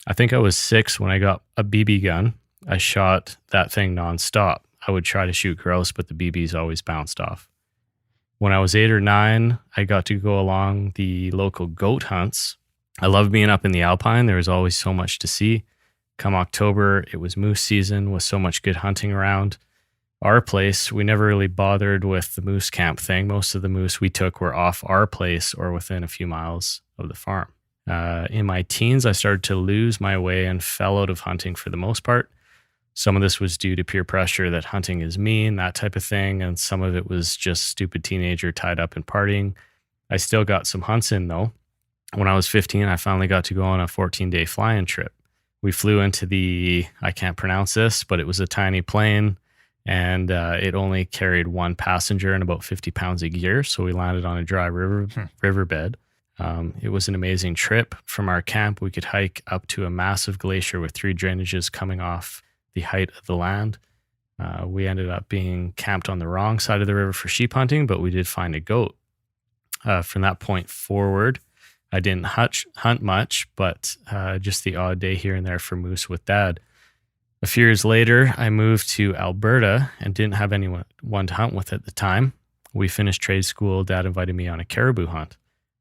S2: I think I was 6 when I got a BB gun. I shot that thing nonstop. I would try to shoot grouse, but the BBs always bounced off. When I was 8 or 9, I got to go along the local goat hunts. I loved being up in the Alpine. There was always so much to see. Come October, it was moose season with so much good hunting around. Our place, we never really bothered with the moose camp thing. Most of the moose we took were off our place or within a few miles of the farm. In my teens, I started to lose my way and fell out of hunting for the most part. Some of this was due to peer pressure that hunting is mean, that type of thing, and some of it was just stupid teenager tied up in partying. I still got some hunts in though. When I was 15, I finally got to go on a 14-day fly-in trip. We flew into I can't pronounce this, but it was a tiny plane, and it only carried 1 passenger and about 50 pounds of gear, so we landed on a dry riverbed. It was an amazing trip. From our camp, we could hike up to a massive glacier with 3 drainages coming off the height of the land. We ended up being camped on the wrong side of the river for sheep hunting, but we did find a goat. From that point forward, I didn't hunt much, but just the odd day here and there for moose with Dad. A few years later, I moved to Alberta and didn't have anyone to hunt with at the time. We finished trade school. Dad invited me on a caribou hunt.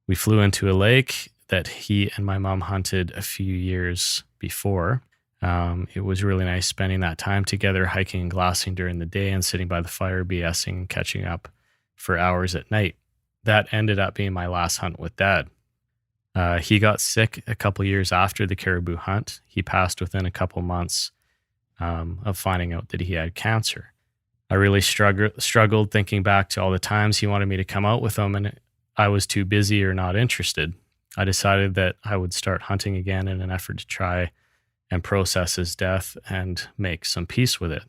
S2: We flew into a lake that he and my mom hunted a few years before. It was really nice spending that time together, hiking and glassing during the day and sitting by the fire, BSing and catching up for hours at night. That ended up being my last hunt with Dad. He got sick a couple years after the caribou hunt. He passed within a couple months of finding out that he had cancer. I really struggled thinking back to all the times he wanted me to come out with him, and I was too busy or not interested. I decided that I would start hunting again in an effort to try and process his death and make some peace with it.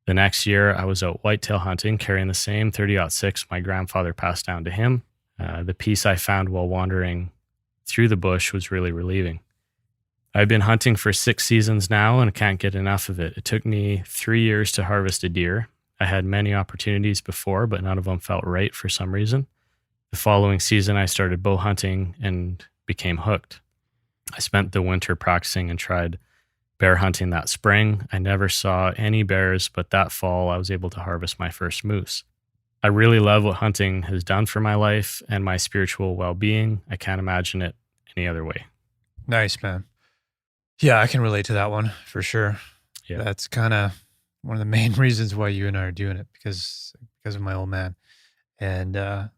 S2: The next year, I was out whitetail hunting, carrying the same 30-06 my grandfather passed down to him. The peace I found while wandering through the bush was really relieving. I've been hunting for 6 seasons now and can't get enough of it. It took me 3 years to harvest a deer. I had many opportunities before, but none of them felt right for some reason. The following season, I started bow hunting and became hooked. I spent the winter practicing and tried bear hunting that spring. I never saw any bears, but that fall, I was able to harvest my first moose. I really love what hunting has done for my life and my spiritual well-being. I can't imagine it any other way.
S1: Nice, man. Yeah, I can relate to that one for sure.
S2: Yeah.
S1: That's kind of one of the main reasons why you and I are doing it, because of my old man. And yeah,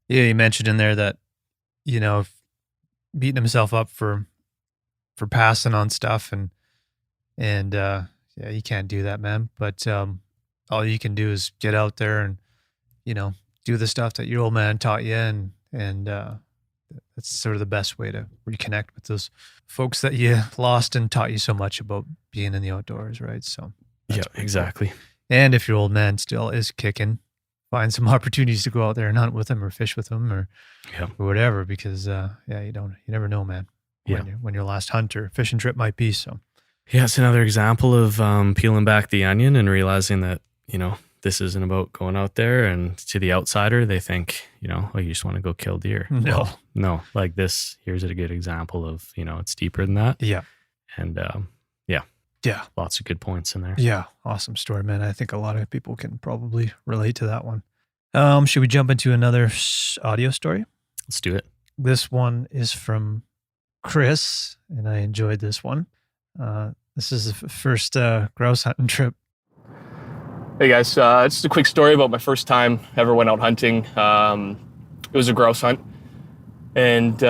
S1: you mentioned in there that, you know, beating himself up for passing on stuff and yeah, you can't do that, man. But all you can do is get out there and, you know, do the stuff that your old man taught you, and that's sort of the best way to reconnect with those folks that you lost and taught you so much about being in the outdoors, right? So
S2: Yeah, exactly.
S1: Cool. And if your old man still is kicking, find some opportunities to go out there and hunt with him or fish with him or whatever, because you never know, man, when your last hunt or fishing trip might be. So
S2: yeah, it's another example of peeling back the onion and realizing that, you know, this isn't about going out there, and to the outsider, they think, you know, oh, you just want to go kill deer.
S1: No.
S2: Well, no, like this, here's a good example of, you know, it's deeper than that.
S1: Yeah.
S2: And
S1: Yeah.
S2: Lots of good points in there.
S1: Yeah. Awesome story, man. I think a lot of people can probably relate to that one. Should we jump into another audio story?
S2: Let's do it.
S1: This one is from Chris, and I enjoyed this one. This is the first grouse hunting trip.
S9: Hey guys, it's just a quick story about my first time ever went out hunting. It was a grouse hunt, and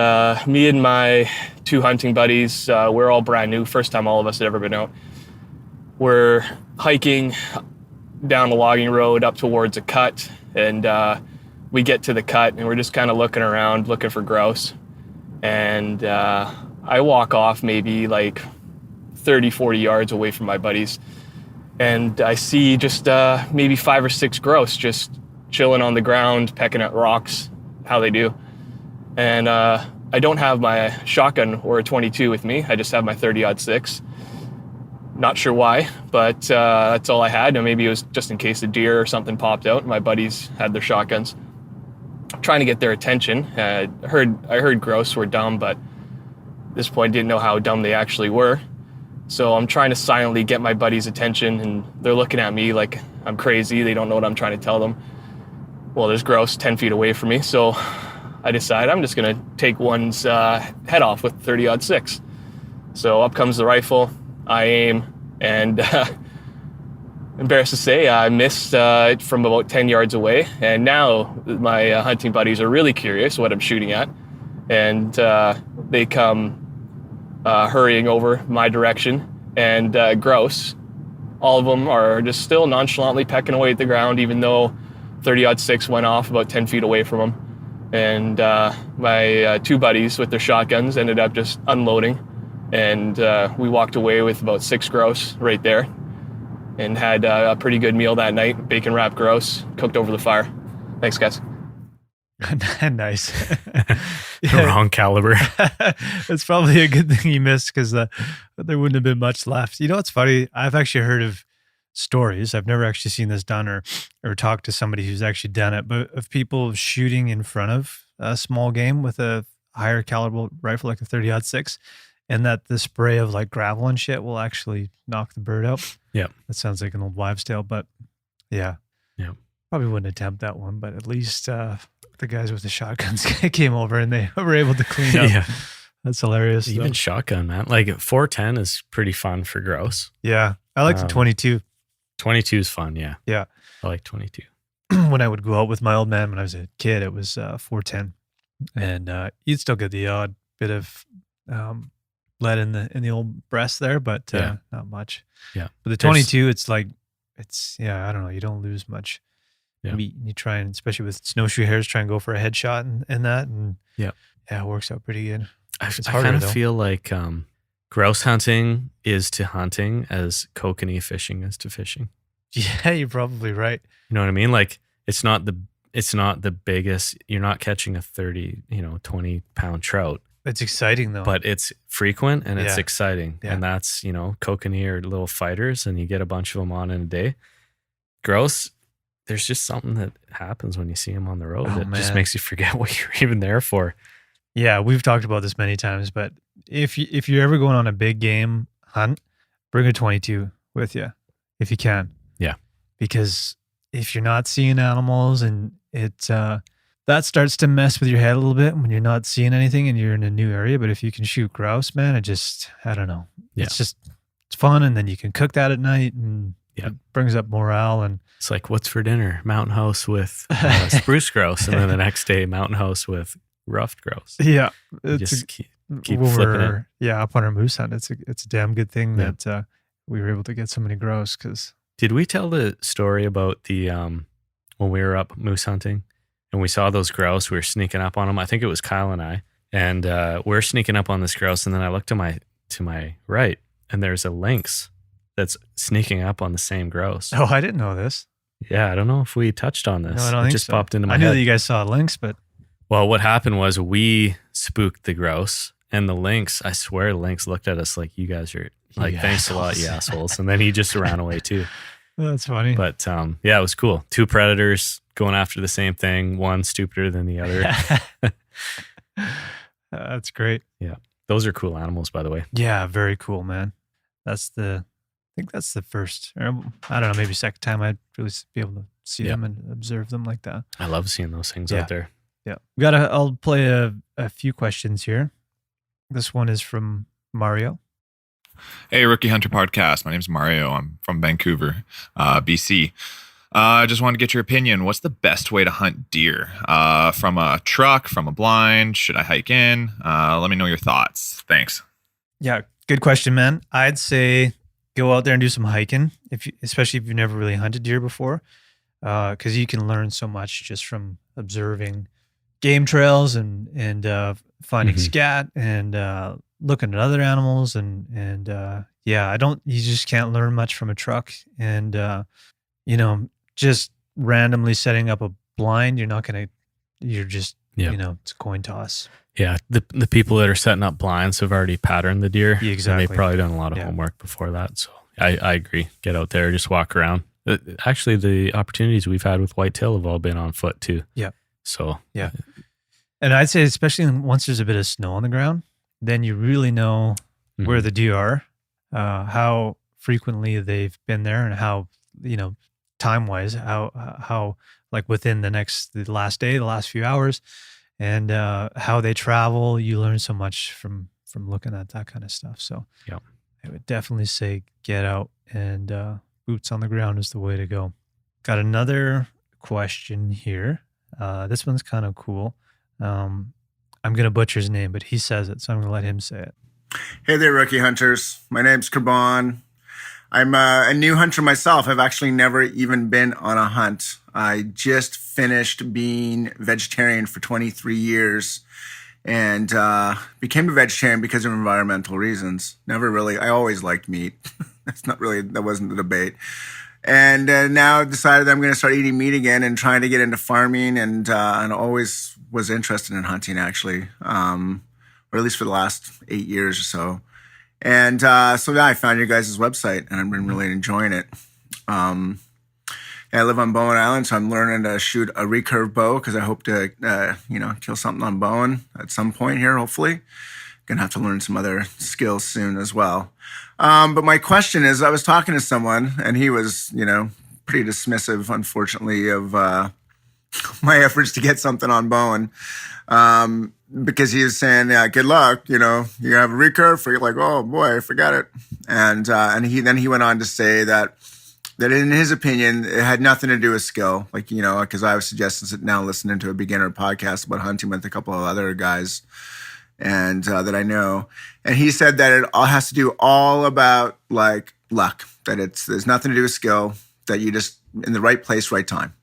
S9: me and my two hunting buddies, we're all brand new, first time all of us had ever been out. We're hiking down a logging road up towards a cut, and we get to the cut and we're just kind of looking around, looking for grouse. And I walk off maybe like 30, 40 yards away from my buddies, and I see just maybe 5 or 6 grouse just chilling on the ground, pecking at rocks, how they do. And I don't have my shotgun or a 22 with me. I just have my 30-06. Not sure why, but that's all I had. And maybe it was just in case a deer or something popped out. My buddies had their shotguns. I'm trying to get their attention. I heard grouse were dumb, but at this point didn't know how dumb they actually were. So I'm trying to silently get my buddies' attention, and they're looking at me like I'm crazy. They don't know what I'm trying to tell them. Well, there's grouse 10 feet away from me, so I decide I'm just gonna take one's head off with 30-06. So up comes the rifle, I aim, and embarrassed to say, I missed it from about 10 yards away. And now my hunting buddies are really curious what I'm shooting at, and they come hurrying over my direction, and grouse, all of them are just still nonchalantly pecking away at the ground, even though 30-06 went off about 10 feet away from them. And my two buddies with their shotguns ended up just unloading, and we walked away with about 6 grouse right there, and had a pretty good meal that night. Bacon wrapped grouse cooked over the fire. Thanks, guys.
S1: Nice.
S2: The wrong caliber.
S1: It's probably a good thing you missed, because there wouldn't have been much left. You know what's funny? I've actually heard of stories. I've never actually seen this done or talked to somebody who's actually done it, but of people shooting in front of a small game with a higher caliber rifle like a 30-06, and that the spray of like gravel and shit will actually knock the bird out.
S2: Yeah.
S1: That sounds like an old wives' tale, but yeah.
S2: Yeah.
S1: Probably wouldn't attempt that one, but at least the guys with the shotguns came over and they were able to clean up.
S2: Yeah.
S1: That's hilarious.
S2: Even shotgun, man. Like 410 is pretty fun for grouse.
S1: Yeah. I like the 22.
S2: 22 is fun, yeah.
S1: Yeah.
S2: I like 22.
S1: When I would go out with my old man when I was a kid, it was 410. And you'd still get the odd bit of lead in the old breast there, but not much.
S2: Yeah.
S1: But the 22, it's like, I don't know, you don't lose much meat. And you try, and especially with snowshoe hares, try and go for a headshot and that. And it works out pretty good.
S2: I kind of feel like grouse hunting is to hunting as kokanee fishing is to fishing.
S1: Yeah, you're probably right.
S2: You know what I mean? Like it's not the biggest, you're not catching a 30, 20 pound trout.
S1: It's exciting though.
S2: But it's frequent and it's exciting. Yeah. And that's, kokanee are little fighters, and you get a bunch of them on in a day. Grouse, there's just something that happens when you see them on the road that just makes you forget what you're even there for.
S1: Yeah, we've talked about this many times, but if you're ever going on a big game hunt, bring a 22 with you if you can.
S2: Yeah.
S1: Because if you're not seeing animals, and that starts to mess with your head a little bit when you're not seeing anything and you're in a new area. But if you can shoot grouse, man, I don't know. Yeah. It's fun, and then you can cook that at night, and it brings up morale. And
S2: it's like, what's for dinner? Mountain house with spruce grouse, and then the next day, mountain house with ruffed grouse.
S1: Yeah,
S2: just keep flipping it.
S1: Yeah, up on our moose hunt, it's a damn good thing that we were able to get so many grouse. Because
S2: did we tell the story about the when we were up moose hunting and we saw those grouse? We were sneaking up on them. I think it was Kyle and I, and we're sneaking up on this grouse, and then I looked to my right, and there's a lynx that's sneaking up on the same grouse.
S1: Oh, I didn't know this.
S2: Yeah, I don't know if we touched on this.
S1: No, I don't
S2: it
S1: think
S2: just
S1: so.
S2: Popped into my
S1: head. I knew
S2: head.
S1: that you guys saw a lynx, but
S2: well, what happened was we spooked the grouse, and the lynx, I swear, the lynx looked at us like, you guys are like, thanks a lot, you assholes. And then he just ran away too.
S1: That's funny.
S2: But it was cool. 2 predators going after the same thing, one stupider than the other.
S1: That's great.
S2: Yeah. Those are cool animals, by the way.
S1: Yeah, very cool, man. That's the think that's the first, or I don't know, maybe second time I'd really be able to see
S2: Yeah.
S1: them and observe them like that.
S2: I love seeing those things
S1: Yeah.
S2: out there.
S1: Yeah. I'll play a few questions here. This one is from Mario.
S10: Hey, Rookie Hunter Podcast. My name's Mario. I'm from Vancouver, BC. I just wanted to get your opinion. What's the best way to hunt deer? From a truck, from a blind? Should I hike in? Let me know your thoughts. Thanks.
S1: Yeah, good question, man. I'd say go out there and do some hiking, especially if you've never really hunted deer before, because you can learn so much just from observing game trails and finding
S2: Mhm.
S1: scat and looking at other animals and you just can't learn much from a truck and just randomly setting up a blind. It's a coin toss.
S2: Yeah, the people that are setting up blinds have already patterned the deer.
S1: Yeah,
S2: And
S1: exactly.
S2: they've probably done a lot of
S1: Yeah.
S2: homework before that. So I agree. Get out there, just walk around. Actually, the opportunities we've had with whitetail have all been on foot too.
S1: Yeah.
S2: So
S1: And I'd say, especially once there's a bit of snow on the ground, then you really know where
S2: Mhm.
S1: the deer are, how frequently they've been there, and how, time wise, how like within the last day, the last few hours, and how they travel. You learn so much from looking at that kind of stuff. So
S2: Yep.
S1: I would definitely say get out and boots on the ground is the way to go. Got another question here. This one's kind of cool. I'm going to butcher his name, but he says it, so I'm going to let him say it.
S11: Hey there, Rookie Hunters. My name's Krabon. I'm a new hunter myself. I've actually never even been on a hunt. I just finished being vegetarian for 23 years and became a vegetarian because of environmental reasons. I always liked meat. That wasn't the debate. And now I've decided that I'm going to start eating meat again and trying to get into farming and always was interested in hunting actually, or at least for the last 8 years or so. And so I found your guys' website and I've been really enjoying it. I live on Bowen Island, so I'm learning to shoot a recurve bow because I hope to, kill something on Bowen at some point here, hopefully. Gonna have to learn some other skills soon as well. But my question is, I was talking to someone and he was, pretty dismissive, unfortunately, of my efforts to get something on Bowen. Because he was saying, good luck, you have a recurve. You're like, oh boy, I forgot it. And he went on to say that in his opinion, it had nothing to do with skill. Like, because I was suggesting now listening to a beginner podcast about hunting with a couple of other guys and that I know. And he said that it all has to do all about like luck, that there's nothing to do with skill, that you just in the right place, right time.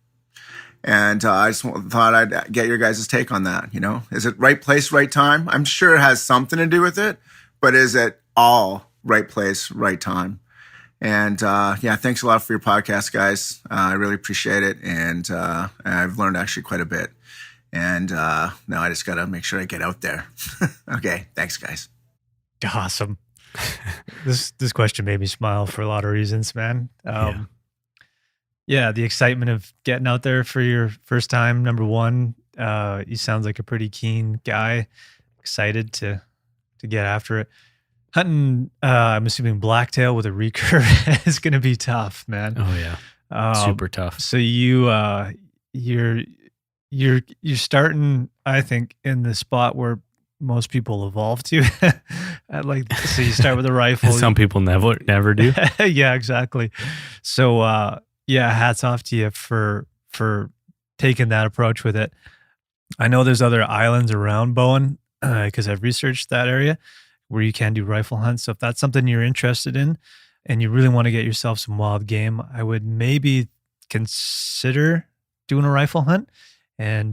S11: And I just thought I'd get your guys' take on that. Is it right place, right time? I'm sure it has something to do with it, but is it all right place, right time? And thanks a lot for your podcast, guys. I really appreciate it. And I've learned actually quite a bit. And now I just got to make sure I get out there. Okay. Thanks, guys.
S1: Awesome. This question made me smile for a lot of reasons, man. The excitement of getting out there for your first time. Number one, you sounds like a pretty keen guy, excited to get after it. Hunting, I'm assuming blacktail with a recurve is going to be tough, man.
S2: Oh yeah, super tough.
S1: So you're starting, I think, in the spot where most people evolve to. So you start with a rifle.
S2: Some people never do.
S1: Yeah, exactly. So hats off to you for taking that approach with it. I know there's other islands around Bowen because I've researched that area where you can do rifle hunts. So if that's something you're interested in and you really want to get yourself some wild game, I would maybe consider doing a rifle hunt. And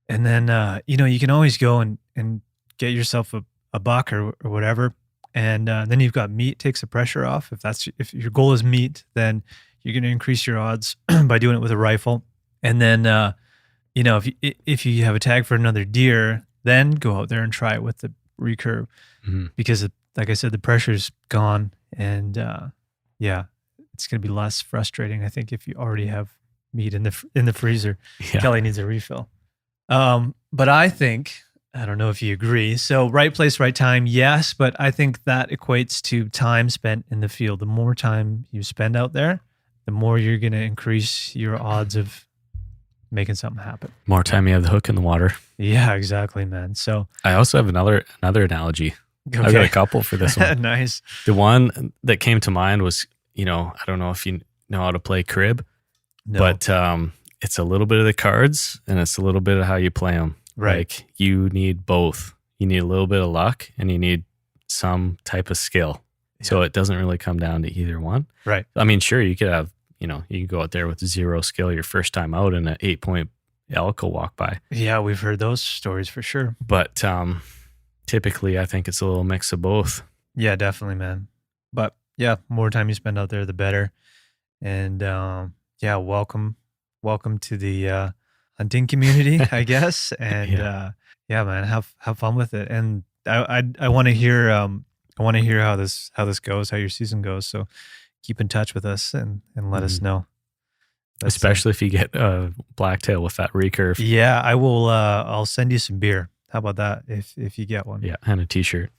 S1: then you can always go and get yourself a buck or whatever. And then you've got meat, takes the pressure off. If your goal is meat, then you're going to increase your odds by doing it with a rifle. And then, if you have a tag for another deer, then go out there and try it with the recurve because, like I said, the pressure's gone. And it's going to be less frustrating, I think, if you already have meat in the freezer.
S2: Yeah.
S1: Kelly needs a refill. But I think I don't know if you agree. So right place, right time, yes, but I think that equates to time spent in the field. The more time you spend out there, the more you're going to increase your odds of making something happen.
S2: More time you have the hook in the water.
S1: Yeah, exactly, man. So
S2: I also have another analogy. I've got a couple for this one.
S1: Nice.
S2: The one that came to mind was, I don't know if you know how to play crib, but it's a little bit of the cards and it's a little bit of how you play them.
S1: Right.
S2: Like you need both. You need a little bit of luck and you need some type of skill. Yeah. So it doesn't really come down to either one.
S1: Right.
S2: I mean, sure, you could have, you could go out there with 0 skill your first time out and an 8-point elk will walk by.
S1: Yeah, we've heard those stories for sure.
S2: But typically, I think it's a little mix of both.
S1: Yeah, definitely, man. But yeah, more time you spend out there, the better. And welcome to the hunting community, I guess. And yeah, man, have fun with it. And I want to hear how this goes, how your season goes. So keep in touch with us and let us know.
S2: Especially if you get blacktail with that recurve.
S1: Yeah, I will. I'll send you some beer. How about that? If you get one.
S2: Yeah, and a t-shirt.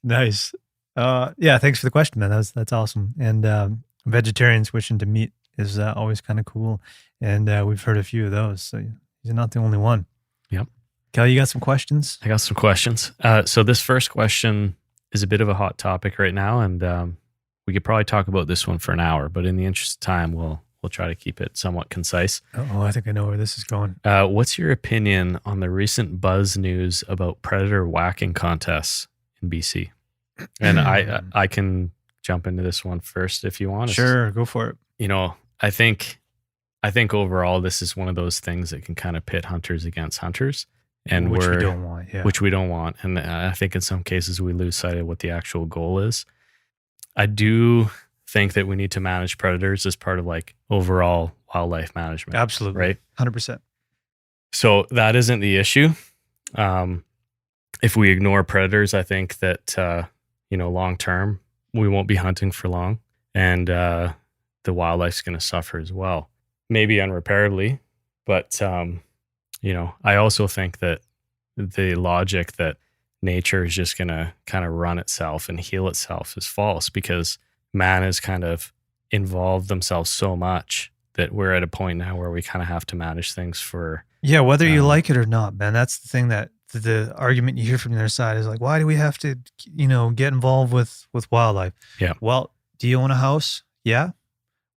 S1: Nice. Yeah, thanks for the question, man. That's awesome. And vegetarian switching to meat is always kind of cool. And we've heard a few of those. So you're not the only one.
S2: Yep.
S1: Kelly, you got some questions?
S2: I got some questions. So this first question is a bit of a hot topic right now, and we could probably talk about this one for an hour, but in the interest of time, we'll try to keep it somewhat concise.
S1: Oh, I think I know where this is going.
S2: What's your opinion on the recent buzz news about predator whacking contests in BC? And I can jump into this one first if you want.
S1: Sure, go for it.
S2: I think overall this is one of those things that can kind of pit hunters against hunters, and
S1: which we don't want. Yeah.
S2: Which we don't want, and I think in some cases we lose sight of what the actual goal is. I do think that we need to manage predators as part of like overall wildlife management.
S1: Absolutely.
S2: Right?
S1: 100%.
S2: So that isn't the issue. If we ignore predators, I think that, long term, we won't be hunting for long, and the wildlife's going to suffer as well. Maybe unrepairably, but, I also think that the logic that nature is just going to kind of run itself and heal itself is false, because man has kind of involved themselves so much that we're at a point now where we kind of have to manage things for...
S1: Yeah, whether you like it or not, man. That's the thing, that the argument you hear from the other side is like, why do we have to, get involved with wildlife?
S2: Yeah.
S1: Well, do you own a house? Yeah.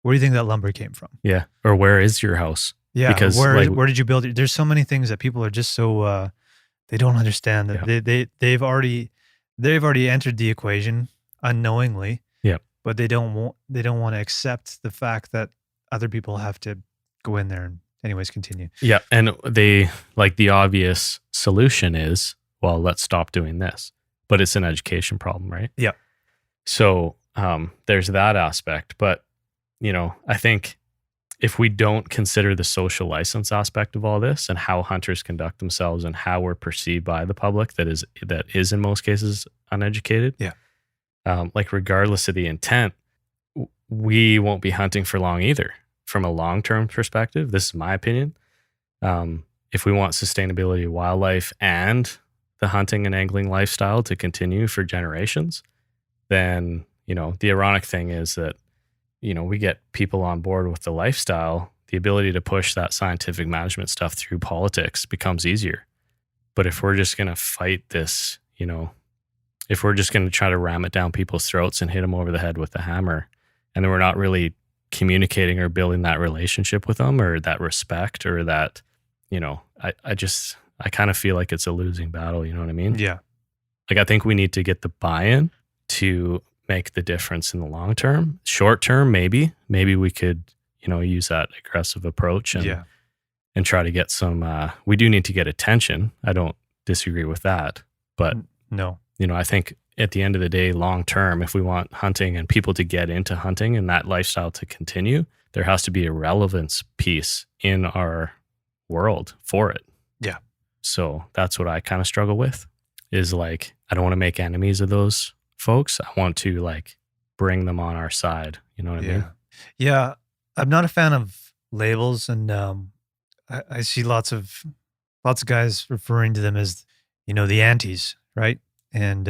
S1: Where do you think that lumber came from?
S2: Yeah. Or where is your house?
S1: Yeah. Because where did you build it? There's so many things that people are just so... they don't understand that they've already entered the equation unknowingly.
S2: Yeah.
S1: But they don't want to accept the fact that other people have to go in there and anyways continue.
S2: Yeah. And they like the obvious solution is, well, let's stop doing this. But it's an education problem, right?
S1: Yeah.
S2: So there's that aspect. But, I think if we don't consider the social license aspect of all this and how hunters conduct themselves and how we're perceived by the public that is in most cases uneducated.
S1: Yeah.
S2: Like regardless of the intent, we won't be hunting for long either. From a long-term perspective, this is my opinion. If we want sustainability of wildlife and the hunting and angling lifestyle to continue for generations, then, the ironic thing is that, we get people on board with the lifestyle, the ability to push that scientific management stuff through politics becomes easier. But if we're just going to fight this, if we're just going to try to ram it down people's throats and hit them over the head with a hammer, and then we're not really communicating or building that relationship with them or that respect or that, I kind of feel like it's a losing battle. You know what I mean?
S1: Yeah.
S2: Like, I think we need to get the buy-in to make the difference in the long term. Short term, maybe we could, use that aggressive approach and try to get some, we do need to get attention. I don't disagree with that, but
S1: no,
S2: I think at the end of the day, long term, if we want hunting and people to get into hunting and that lifestyle to continue, there has to be a relevance piece in our world for it.
S1: Yeah.
S2: So that's what I kind of struggle with, is like, I don't want to make enemies of those folks. I want to like bring them on our side. You know what I mean?
S1: Yeah. I'm not a fan of labels, and I see lots of guys referring to them as, the antis, right? And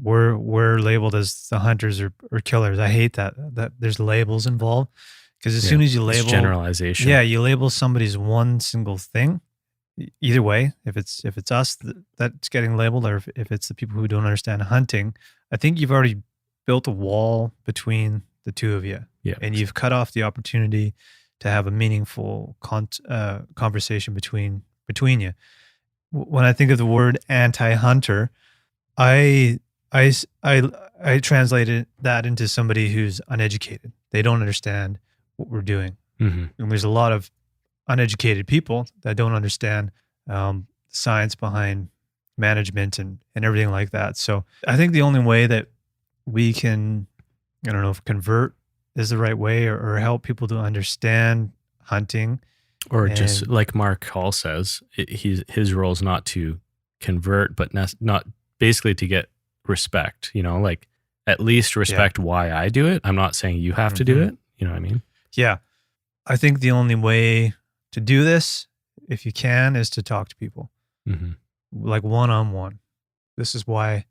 S1: we're labeled as the hunters or killers. I hate that there's labels involved, because as soon as you
S2: It's
S1: label
S2: generalization.
S1: yeah, you label somebody's one single thing. Either way, if it's us that's getting labeled, or if it's the people who don't understand hunting, I think you've already built a wall between the two of you,
S2: Yeah.
S1: and you've cut off the opportunity to have a meaningful conversation between you. When I think of the word anti-hunter, I translated that into somebody who's uneducated. They don't understand what we're doing.
S2: Mhm.
S1: And there's a lot of uneducated people that don't understand science behind management and everything like that. So I think the only way that we can, I don't know if convert is the right way, or help people to understand hunting.
S2: Or just
S1: And-
S2: like Mark Hall says, his role is not to convert, but not basically to get respect, like at least respect why I do it. I'm not saying you have to do
S1: Mhm.
S2: it. You know what I mean?
S1: Yeah. I think the only way to do this, if you can, is to talk to people.
S2: Mm-hmm.
S1: Like one-on-one. This is why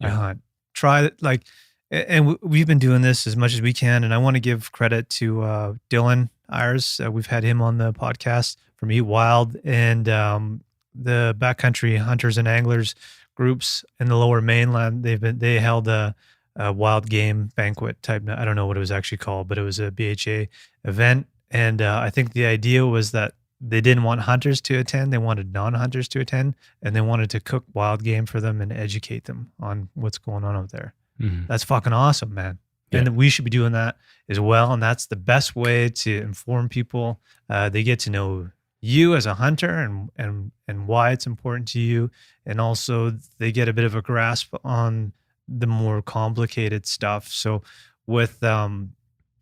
S1: I
S2: Yeah.
S1: hunt. Try it, like, and we've been doing this as much as we can. And I want to give credit to Dylan Ayers. We've had him on the podcast from Eat Wild, and the backcountry hunters and anglers groups in the Lower Mainland. They held a wild game banquet type. I don't know what it was actually called, but it was a BHA event. And I think the idea was that they didn't want hunters to attend. They wanted non-hunters to attend, and they wanted to cook wild game for them and educate them on what's going on out there.
S2: Mhm.
S1: That's fucking awesome, man.
S2: Yeah.
S1: And we should be doing that as well. And that's the best way to inform people. They get to know you as a hunter and why it's important to you. And also they get a bit of a grasp on the more complicated stuff. So with, I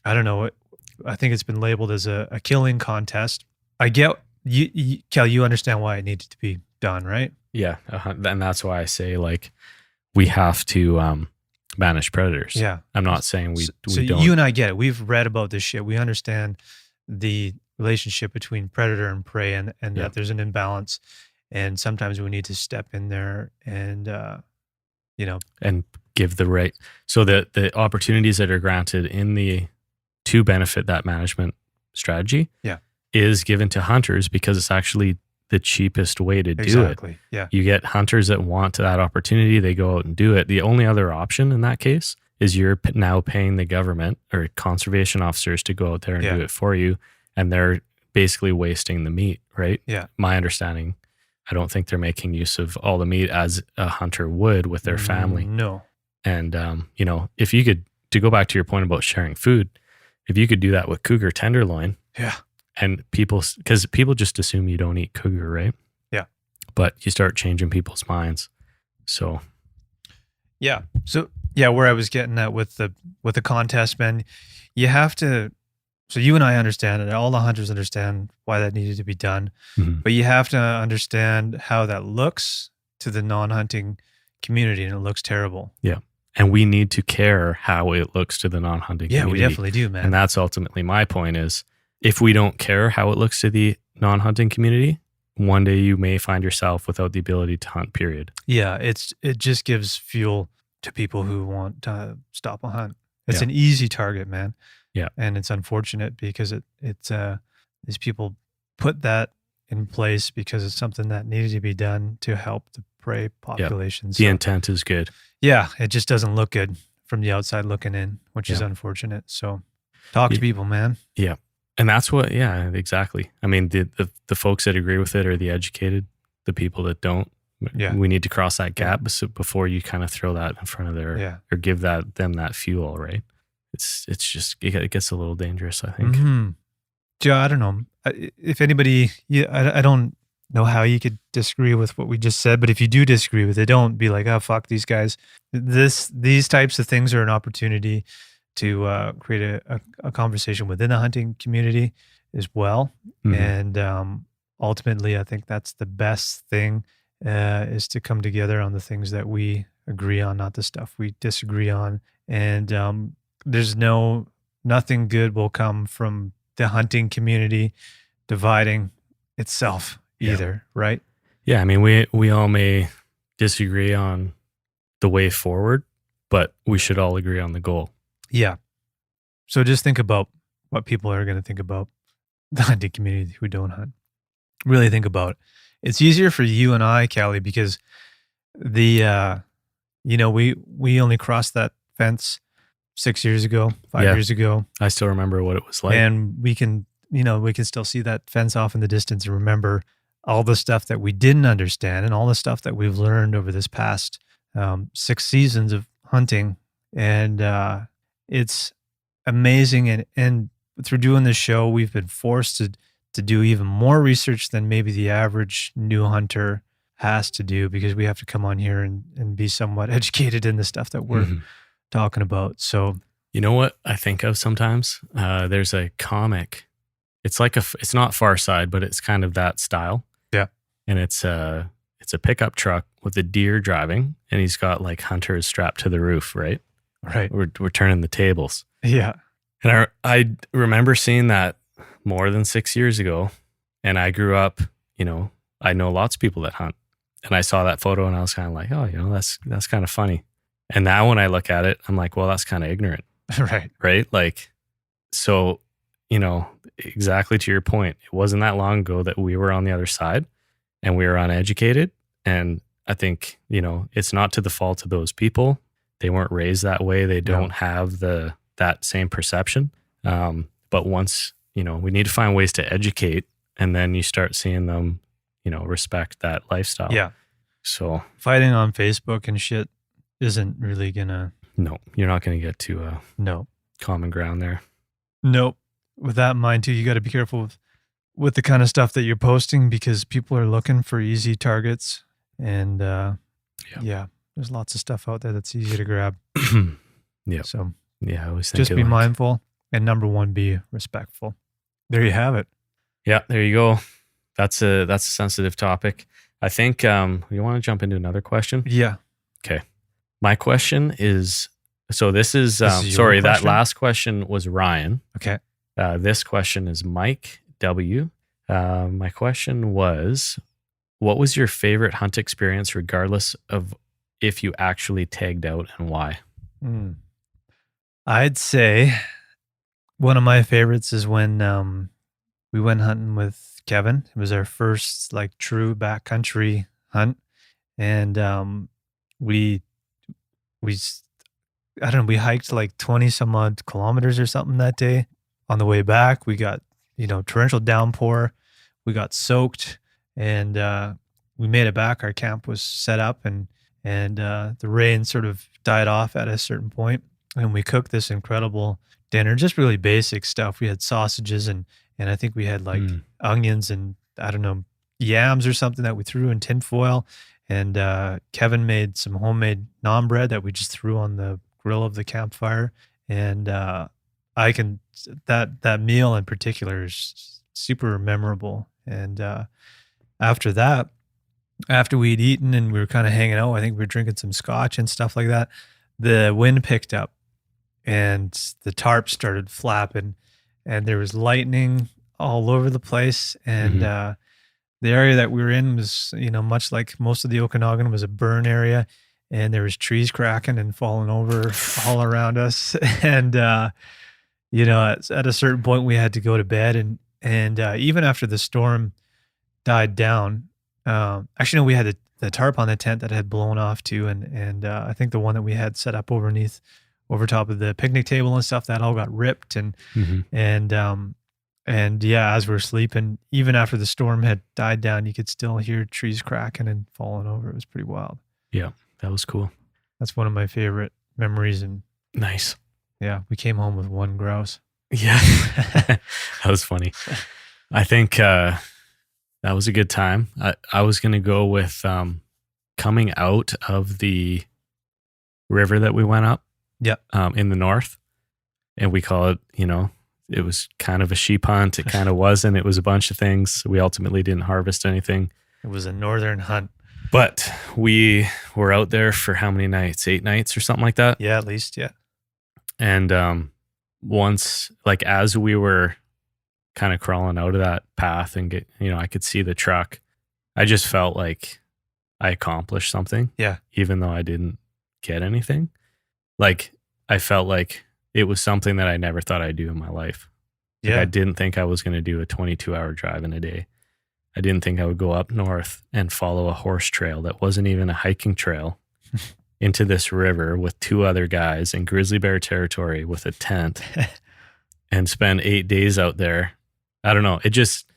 S1: don't know, I think it's been labeled as a killing contest. I get you, Kel, you understand why it needed to be done, right?
S2: Yeah. And that's why I say, like, we have to banish predators.
S1: Yeah.
S2: I'm not saying we
S1: So
S2: don't.
S1: you and I get it. We've read about this shit. We understand the relationship between predator and prey, and
S2: Yeah.
S1: that there's an imbalance. And sometimes we need to step in there and,
S2: and give the right. So the opportunities that are granted to benefit that management strategy is given to hunters, because it's actually the cheapest way to do it.
S1: exactly. Yeah.
S2: You get hunters that want that opportunity, they go out and do it. The only other option in that case is you're now paying the government or conservation officers to go out there and
S1: Yeah.
S2: do it for you, and they're basically wasting the meat, right?
S1: Yeah.
S2: My understanding, I don't think they're making use of all the meat as a hunter would with their family.
S1: No.
S2: And, if you could, to go back to your point about sharing food, if you could do that with cougar tenderloin,
S1: Yeah.
S2: and because people just assume you don't eat cougar, right?
S1: Yeah.
S2: But you start changing people's minds. So,
S1: Yeah. So where I was getting at with the contest, man, you have to. So you and I understand it. All the hunters understand why that needed to be done,
S2: Mhm.
S1: but you have to understand how that looks to the non-hunting community, and it looks terrible.
S2: and we need to care how it looks to the non-hunting
S1: Yeah,
S2: community.
S1: we definitely do, man.
S2: And that's ultimately my point is, if we don't care how it looks to the non-hunting community, one day you may find yourself without the ability to hunt, period.
S1: Yeah, it just gives fuel to people who want to stop a hunt. It's
S2: Yeah.
S1: an easy target, man.
S2: Yeah.
S1: And it's unfortunate because these people put that in place because it's something that needed to be done to help the prey population.
S2: The intent is good.
S1: Yeah, it just doesn't look good from the outside looking in, which is
S2: Yeah.
S1: unfortunate. So talk to
S2: Yeah.
S1: people, man.
S2: And that's what, yeah, exactly. I mean, the folks that agree with it are the educated. The people that don't,
S1: Yeah.
S2: we need to cross that gap before you kind of throw that in front of
S1: Yeah.
S2: or give them that fuel, right? It's just, it gets a little dangerous, I think.
S1: Mm-hmm. Joe, I don't know. If anybody, I don't know how you could disagree with what we just said, but if you do disagree with it, don't be like, oh, fuck these guys. These types of things are an opportunity to create a conversation within the hunting community as well.
S2: Mhm.
S1: And ultimately, I think that's the best thing is to come together on the things that we agree on, not the stuff we disagree on. And there's nothing good will come from the hunting community dividing itself
S2: Yeah.
S1: either, right?
S2: Yeah, I mean, we all may disagree on the way forward, but we should all agree on the goal.
S1: Yeah. So just think about what people are going to think about the hunting community who don't hunt. Really think about it. It's easier for you and I, Callie, because we only crossed that fence 6 years ago, 5
S2: Yeah.
S1: years ago,
S2: I still remember what it was like.
S1: and we can still see that fence off in the distance and remember all the stuff that we didn't understand and all the stuff that we've learned over this past 6 seasons of hunting. And it's amazing. And through doing this show, we've been forced to do even more research than maybe the average new hunter has to do, because we have to come on here and be somewhat educated in the stuff that we're
S2: Mhm.
S1: talking about. So
S2: You know what I think of sometimes? There's a comic. It's like it's not Far Side, but it's kind of that style.
S1: Yeah.
S2: And it's a pickup truck with a deer driving, and he's got like hunters strapped to the roof, right?
S1: right.
S2: We're turning the tables.
S1: Yeah.
S2: And I remember seeing that more than 6 years ago. And I grew up, I know lots of people that hunt. And I saw that photo and I was kind of like, oh, that's kind of funny. And now when I look at it, I'm like, well, that's kind of ignorant,
S1: Right.
S2: right? Like, so, exactly to your point, it wasn't that long ago that we were on the other side and we were uneducated. And I think, it's not to the fault of those people. They weren't raised that way. They don't have that same perception. But once, we need to find ways to educate, and then you start seeing them, respect that lifestyle.
S1: Yeah.
S2: So
S1: Fighting on Facebook and shit isn't really gonna.
S2: no, you're not going to get to a
S1: No.
S2: common ground there.
S1: Nope. With that in mind too, you got to be careful with the kind of stuff that you're posting, because people are looking for easy targets, and yeah, there's lots of stuff out there that's easy to grab.
S2: Yeah.
S1: So
S2: Yeah. I always think
S1: just
S2: of
S1: be
S2: like-
S1: mindful, and number one, be respectful. There you have it.
S2: Yeah, there you go. That's a sensitive topic. I think you want to jump into another question.
S1: Yeah.
S2: Okay. My question is, so this is,
S1: This is your
S2: sorry, that
S1: question?
S2: last question was Ryan.
S1: Okay.
S2: This question is Mike W. My question was, what was your favorite hunt experience, regardless of if you actually tagged out, and why?
S1: I'd say one of my favorites is when we went hunting with Kevin. It was our first like true backcountry hunt, and we I don't know, we hiked like 20 some odd kilometers or something that day. On the way back, we got torrential downpour. We got soaked, and we made it back. Our camp was set up, and the rain sort of died off at a certain point, and we cooked this incredible dinner, just really basic stuff. We had sausages, and I think we had like onions and, I don't know, yams or something that we threw in tinfoil. And Kevin made some homemade naan bread that we just threw on the grill of the campfire. And that meal in particular is super memorable. And after that, after we'd eaten and we were kind of hanging out, I think we were drinking some scotch and stuff like that, the wind picked up and the tarp started flapping, and there was lightning all over the place. And the area that we were in was, much like most of the Okanagan, was a burn area, and there was trees cracking and falling over all around us. And, at a certain point we had to go to bed, and even after the storm died down, actually, no, we had the tarp on the tent that had blown off too. And I think the one that we had set up over top of the picnic table and stuff, that all got ripped. And yeah, as we're sleeping, even after the storm had died down, you could still hear trees cracking and falling over. It was pretty wild.
S2: Yeah, that was cool.
S1: That's one of my favorite memories. And
S2: Nice.
S1: yeah, we came home with one grouse.
S2: Yeah. That was funny. I think that was a good time. I was going to go with coming out of the river that we went up.
S1: Yeah.
S2: In the north. And we call it, it was kind of a sheep hunt. It kind of wasn't. It was a bunch of things. We ultimately didn't harvest anything.
S1: It was a northern hunt.
S2: But we were out there for how many nights? 8 nights or something like that?
S1: Yeah, at least, yeah.
S2: And once, like, as we were kind of crawling out of that path and I could see the truck. I just felt like I accomplished something.
S1: Yeah.
S2: Even though I didn't get anything. Like, I felt like it was something that I never thought I'd do in my life. Like,
S1: Yeah.
S2: I didn't think I was going to do a 22-hour drive in a day. I didn't think I would go up north and follow a horse trail that wasn't even a hiking trail into this river with 2 other guys in grizzly bear territory with a tent and spend 8 days out there. I don't know. It just,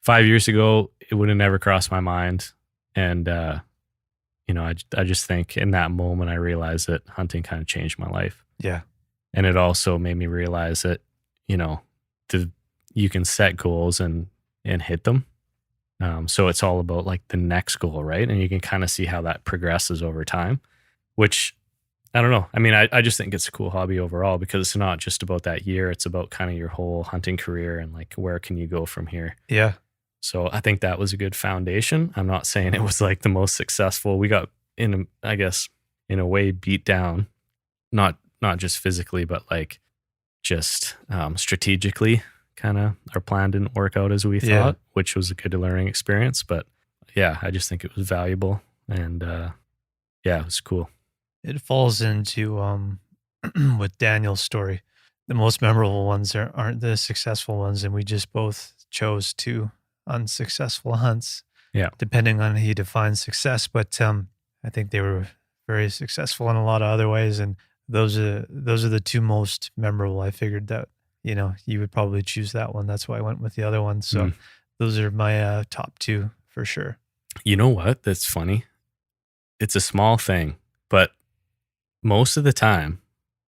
S2: 5 years ago, it would have never crossed my mind. And, I just think in that moment, I realized that hunting kind of changed my life.
S1: Yeah.
S2: And it also made me realize that, you can set goals and hit them. So it's all about like the next goal, right? And you can kind of see how that progresses over time, which I don't know. I mean, I just think it's a cool hobby overall because it's not just about that year. It's about kind of your whole hunting career and like, where can you go from here?
S1: Yeah.
S2: So I think that was a good foundation. I'm not saying it was like the most successful. We got in a way beat down, not just physically, but like just strategically. Kind of our plan didn't work out as we thought, which was a good learning experience. But yeah, I just think it was valuable and it was cool.
S1: It falls into with Daniel's story. The most memorable ones aren't the successful ones, and we just both chose 2 unsuccessful hunts.
S2: Yeah,
S1: depending on how you define success. But I think they were very successful in a lot of other ways, and those are the 2 most memorable. I figured that you would probably choose that one. That's why I went with the other one. So those are my top 2 for sure.
S2: You know what? That's funny. It's a small thing, but most of the time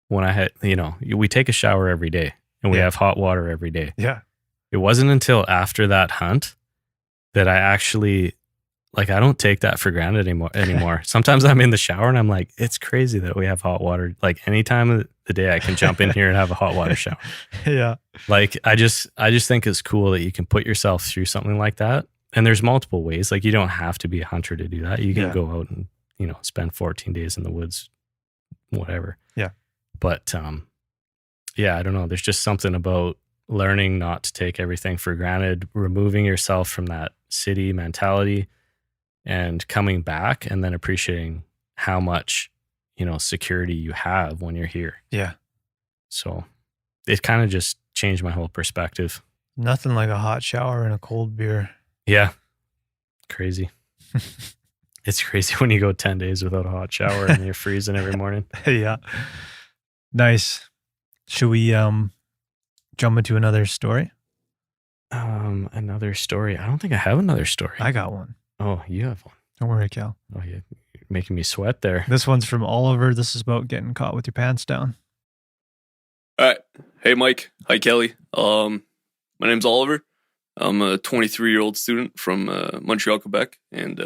S2: when I had, we take a shower every day and we have hot water every day.
S1: Yeah.
S2: It wasn't until after that hunt that I actually, I don't take that for granted anymore. Sometimes I'm in the shower and I'm like, it's crazy that we have hot water. Like any time of the day I can jump in here and have a hot water shower.
S1: Yeah.
S2: Like I just think it's cool that you can put yourself through something like that. And there's multiple ways. Like you don't have to be a hunter to do that. You can go out and, spend 14 days in the woods, whatever.
S1: Yeah.
S2: But I don't know. There's just something about learning not to take everything for granted, removing yourself from that city mentality and coming back and then appreciating how much, security you have when you're here.
S1: Yeah.
S2: So it kind of just changed my whole perspective.
S1: Nothing like a hot shower and a cold beer.
S2: Yeah. Crazy. It's crazy when you go 10 days without a hot shower and you're freezing every morning.
S1: Yeah. Nice. Should we jump into another story?
S2: Another story. I don't think I have another story.
S1: I got one.
S2: Oh, you have one.
S1: Don't worry, Cal.
S2: Oh, you're making me sweat there.
S1: This one's from Oliver. This is about getting caught with your pants down.
S12: All right. Hey, Mike. Hi, Kelly. My name's Oliver. I'm a 23-year-old student from Montreal, Quebec, and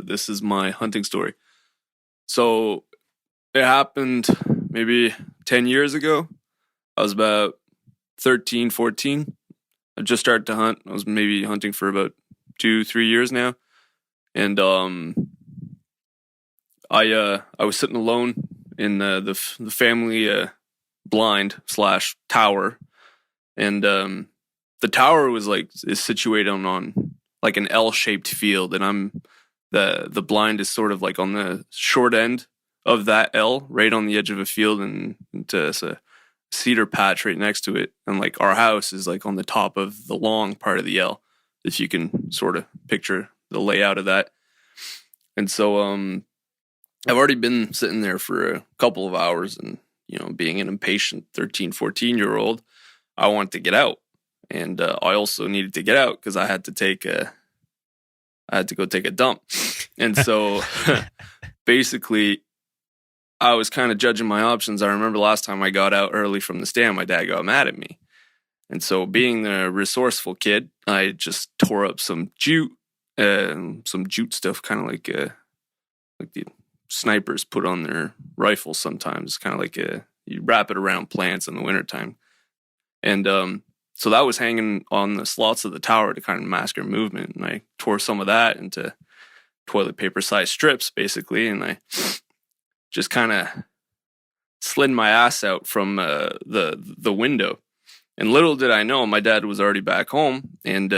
S12: this is my hunting story. So it happened maybe 10 years ago. I was about 13, 14. I just started to hunt. I was maybe hunting for about 2-3 years now. And I was sitting alone in the family blind / tower. And the tower is situated on like an L-shaped field, and I'm the blind is sort of like on the short end of that L, right on the edge of a field, and it's a cedar patch right next to it. And like our house is like on the top of the long part of the L, if you can sort of picture the layout of that. And so I've already been sitting there for a couple of hours, and being an impatient 13, 14-year-old, I wanted to get out. And I also needed to get out because I had to go take a dump. And so basically I was kind of judging my options. I remember last time I got out early from the stand, my dad got mad at me. And so being the resourceful kid, I just tore up some jute stuff, kind of like the snipers put on their rifles sometimes, kind of like you wrap it around plants in the wintertime. And so that was hanging on the slots of the tower to kind of mask our movement. And I tore some of that into toilet paper sized strips, basically. And I just kind of slid my ass out from the window. And little did I know, my dad was already back home, and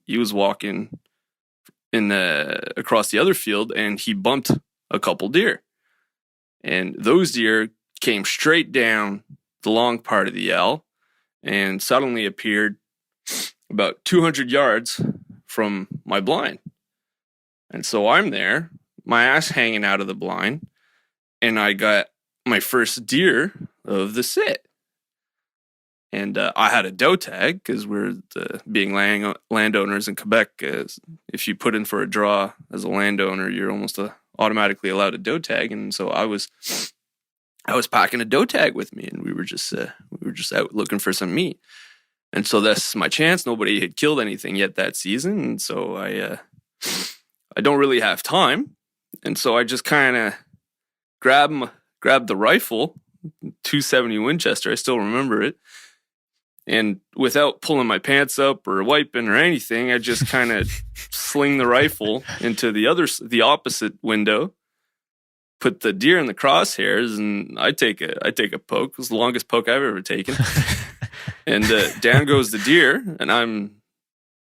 S12: he was walking in across the other field, and he bumped a couple deer. And those deer came straight down the long part of the L and suddenly appeared about 200 yards from my blind. And so I'm there, my ass hanging out of the blind, and I got my first deer of the sit. And I had a doe tag because we're being landowners in Quebec. If you put in for a draw as a landowner, you're almost automatically allowed a doe tag. And so I was packing a doe tag with me, and we were just out looking for some meat. And so that's my chance. Nobody had killed anything yet that season, and so I don't really have time. And so I just kind of grabbed the rifle, 270 Winchester. I still remember it. And without pulling my pants up or wiping or anything, I just kind of sling the rifle into the opposite window, put the deer in the crosshairs, and I take a poke. It was the longest poke I've ever taken. And down goes the deer, and I'm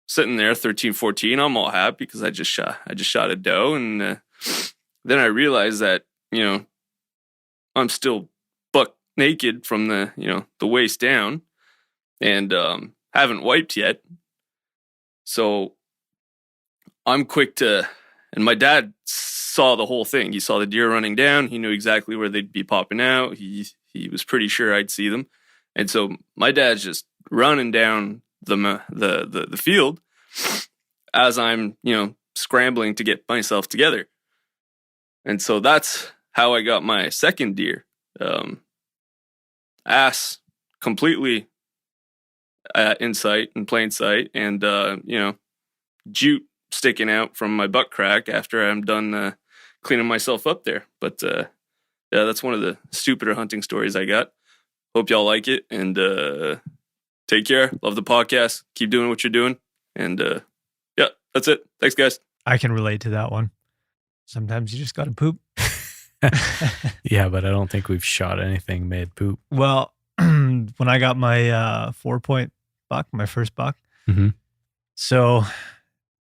S12: sitting there 13, 14. I'm all happy because I just shot a doe. And then I realized that, I'm still buck naked from the waist down, and haven't wiped yet. So I'm quick to, and my dad saw the whole thing. He saw the deer running down. He knew exactly where they'd be popping out. He was pretty sure I'd see them. And so my dad's just running down the field as I'm, scrambling to get myself together. And so that's how I got my second deer. Ass completely in sight, in plain sight, and jute sticking out from my butt crack after I'm done cleaning myself up there. But yeah, that's one of the stupider hunting stories I got. Hope y'all like it, and take care. Love the podcast. Keep doing what you're doing, and yeah, that's it. Thanks, guys.
S1: I can relate to that one. Sometimes you just got to poop.
S2: Yeah, but I don't think we've shot anything made poop.
S1: Well, when I got my 4-point buck, my first buck.
S2: Mm-hmm.
S1: So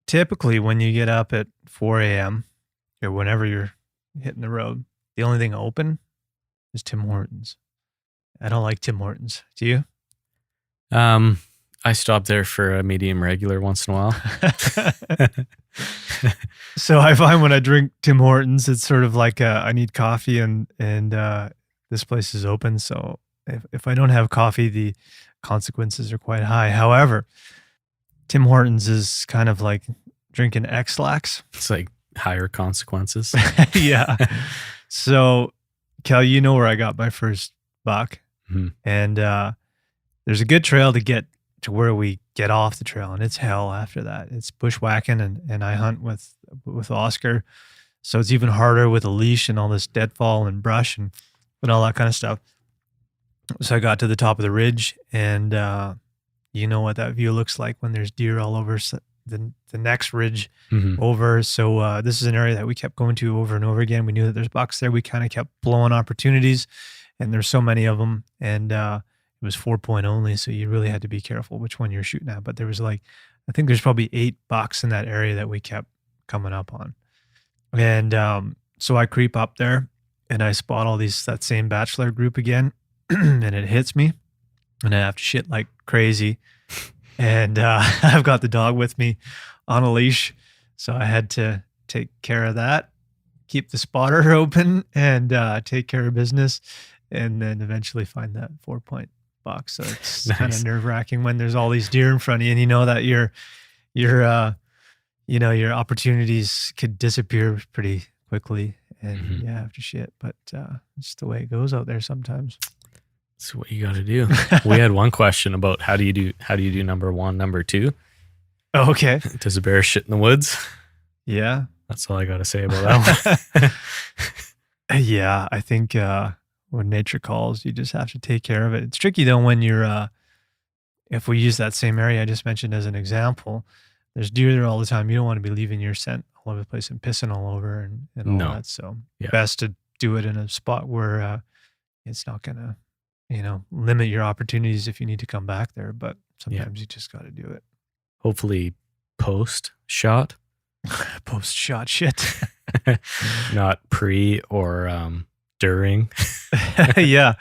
S1: typically when you get up at 4 a.m. or whenever you're hitting the road, the only thing open is Tim Hortons. I don't like Tim Hortons. Do you?
S2: I stop there for a medium regular once in a while.
S1: So I find when I drink Tim Hortons, it's sort of like I need coffee, and this place is open. So if I don't have coffee, the consequences are quite high. However, Tim Hortons is kind of like drinking X-Lax.
S2: It's like higher consequences.
S1: Yeah. So, Kel, you know where I got my first buck.
S2: Mm-hmm.
S1: And there's a good trail to get to where we get off the trail, and it's hell after that. It's bushwhacking, and I hunt with Oscar. So it's even harder with a leash and all this deadfall and brush and all that kind of stuff. So I got to the top of the ridge, and you know what that view looks like when there's deer all over the next ridge over. So this is an area that we kept going to over and over again. We knew that there's bucks there. We kind of kept blowing opportunities, and there's so many of them. And it was 4-point only, so you really had to be careful which one you're shooting at. But there was I think there's probably 8 bucks in that area that we kept coming up on. And so I creep up there, and I spot that same bachelor group again, and it hits me, and I have to shit like crazy. And I've got the dog with me on a leash, so I had to take care of that, keep the spotter open, and take care of business, and then eventually find that 4-point buck. So it's
S2: Nice.
S1: kind of nerve-wracking when there's all these deer in front of you, and you know that your opportunities could disappear pretty quickly, and you have to shit. But it's the way it goes out there sometimes.
S2: That's what you got to do. We had one question about how do you do number 1, number 2?
S1: Oh, okay.
S2: Does a bear shit in the woods?
S1: Yeah.
S2: That's all I got to say about that one.
S1: Yeah, I think when nature calls, you just have to take care of it. It's tricky though when you're, if we use that same area I just mentioned as an example, there's deer there all the time. You don't want to be leaving your scent all over the place and pissing all over and all
S2: No.
S1: that. So
S2: Yeah.
S1: best to do it in a spot where it's not gonna limit your opportunities if you need to come back there. But sometimes you just got to do it.
S2: Hopefully post shot,
S1: Post shot shit.
S2: not pre or during.
S1: Yeah.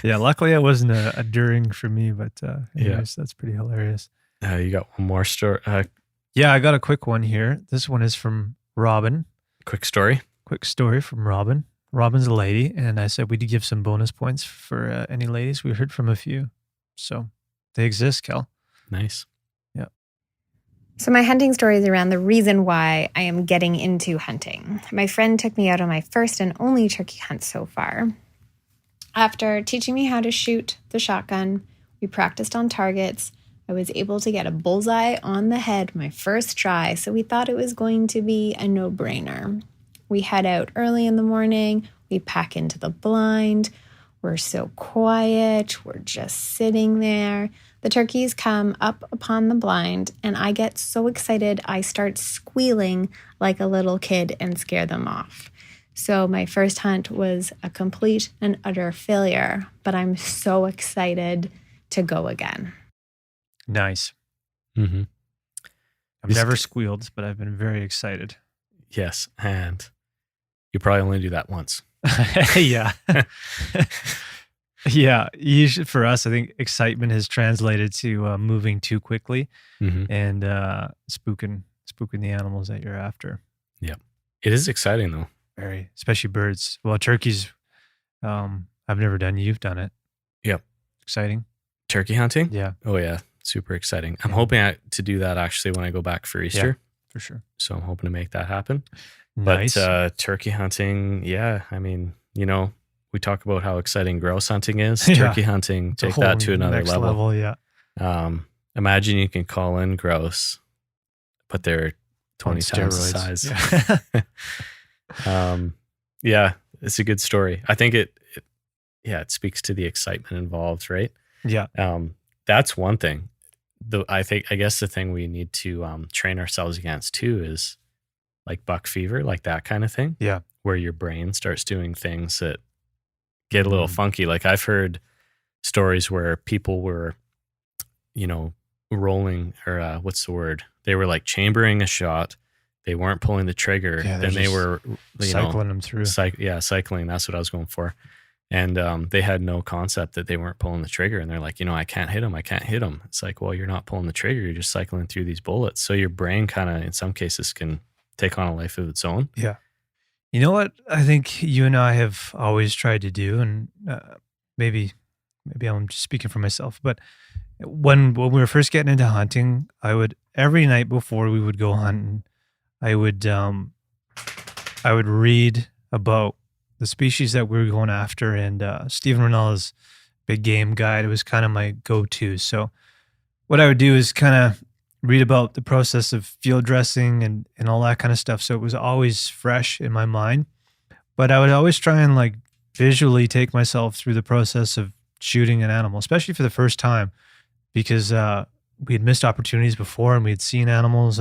S1: Luckily, it wasn't a during for me, but anyways, that's pretty hilarious.
S2: You got one more story.
S1: Yeah, I got a quick one here. This one is from Robin.
S2: Quick story.
S1: Quick story from Robin. Robin's a lady, and I said we'd give some bonus points for any ladies. We heard from a few, so they exist, Kel.
S2: Nice.
S1: Yeah.
S13: So my hunting story is around the reason why I am getting into hunting. My friend took me out on my first and only turkey hunt so far. After teaching me how to shoot the shotgun, we practiced on targets. I was able to get a bullseye on the head my first try, so we thought it was going to be a no-brainer. We head out early in the morning. We pack into the blind. We're so quiet. We're just sitting there. The turkeys come up upon the blind, and I get so excited I start squealing like a little kid and scare them off. So my first hunt was a complete and utter failure, but I'm so excited to go again.
S1: Nice.
S2: Mm-hmm.
S1: I've never squealed, but I've been very excited.
S2: Yes, and you probably only do that once.
S1: Yeah. Yeah. Usually for us, I think excitement has translated to moving too quickly and spooking the animals that you're after.
S2: Yeah. It is exciting though.
S1: Very, especially birds. Well, turkeys, I've never done. You've done it.
S2: Yep.
S1: Exciting.
S2: Turkey hunting?
S1: Yeah.
S2: Oh yeah. Super exciting. I'm hoping to do that actually when I go back for Easter.
S1: Yeah, for sure.
S2: So I'm hoping to make that happen.
S1: Nice.
S2: But turkey hunting, yeah. I mean, we talk about how exciting grouse hunting is.
S1: Yeah.
S2: Turkey hunting,
S1: It's a
S2: take that
S1: whole
S2: to another
S1: next
S2: level.
S1: Yeah.
S2: Imagine you can call in grouse, but they're 20 times the size.
S1: Yeah.
S2: Yeah, it's a good story. I think it speaks to the excitement involved, right?
S1: Yeah.
S2: That's one thing. I guess the thing we need to train ourselves against too is like buck fever, like that kind of thing.
S1: Yeah.
S2: Where your brain starts doing things that get a little funky. Like I've heard stories where people were, rolling or what's the word? They were like chambering a shot. They weren't pulling the trigger.
S1: Yeah,
S2: then they were
S1: cycling them through.
S2: Cycling. That's what I was going for. And they had no concept that they weren't pulling the trigger. And they're like, I can't hit him. I can't hit him. It's like, well, you're not pulling the trigger. You're just cycling through these bullets. So your brain kind of, in some cases, can take on a life of its own.
S1: Yeah. You know what I think you and I have always tried to do, and maybe I'm just speaking for myself, but when we were first getting into hunting, I would, every night before we would go hunting, I would read about the species that we were going after, and Stephen Rinnella's Big Game Guide was kind of my go-to. So what I would do is kind of read about the process of field dressing and all that kind of stuff. So it was always fresh in my mind, but I would always try and like visually take myself through the process of shooting an animal, especially for the first time, because we had missed opportunities before and we had seen animals.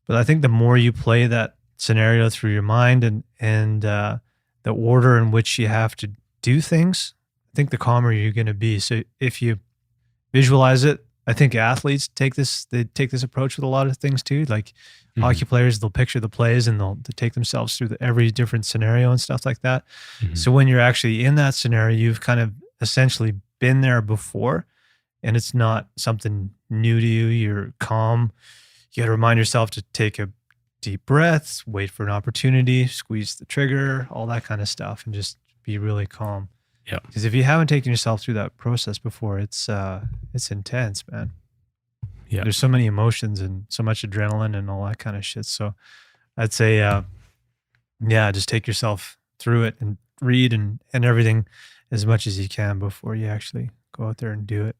S1: But I think the more you play that scenario through your mind and the order in which you have to do things, I think the calmer you're going to be. So if you visualize it, I think athletes take this approach with a lot of things too. Like hockey players, they'll picture the plays and they'll take themselves through every different scenario and stuff like that. So when you're actually in that scenario, you've kind of essentially been there before, and it's not something new to you. You're calm. You got to remind yourself to take a deep breath, wait for an opportunity, squeeze the trigger, all that kind of stuff, and just be really calm.
S2: Yeah.
S1: Because if you haven't taken yourself through that process before, it's intense, man.
S2: Yeah.
S1: There's so many emotions and so much adrenaline and all that kind of shit. So I'd say, just take yourself through it and read and everything as much as you can before you actually go out there and do it.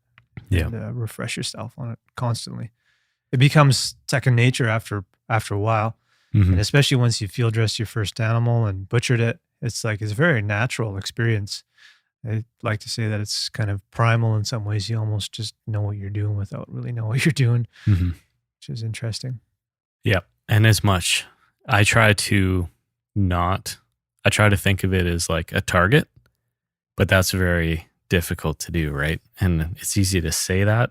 S2: Yeah.
S1: And refresh yourself on it constantly. It becomes second nature after a while. And especially once you field dressed your first animal and butchered it, it's a very natural experience. I like to say that it's kind of primal in some ways. You almost just know what you're doing without really knowing what you're doing, which is interesting.
S2: Yeah. And as much, I try to think of it as like a target, but that's very difficult to do, right? And it's easy to say that,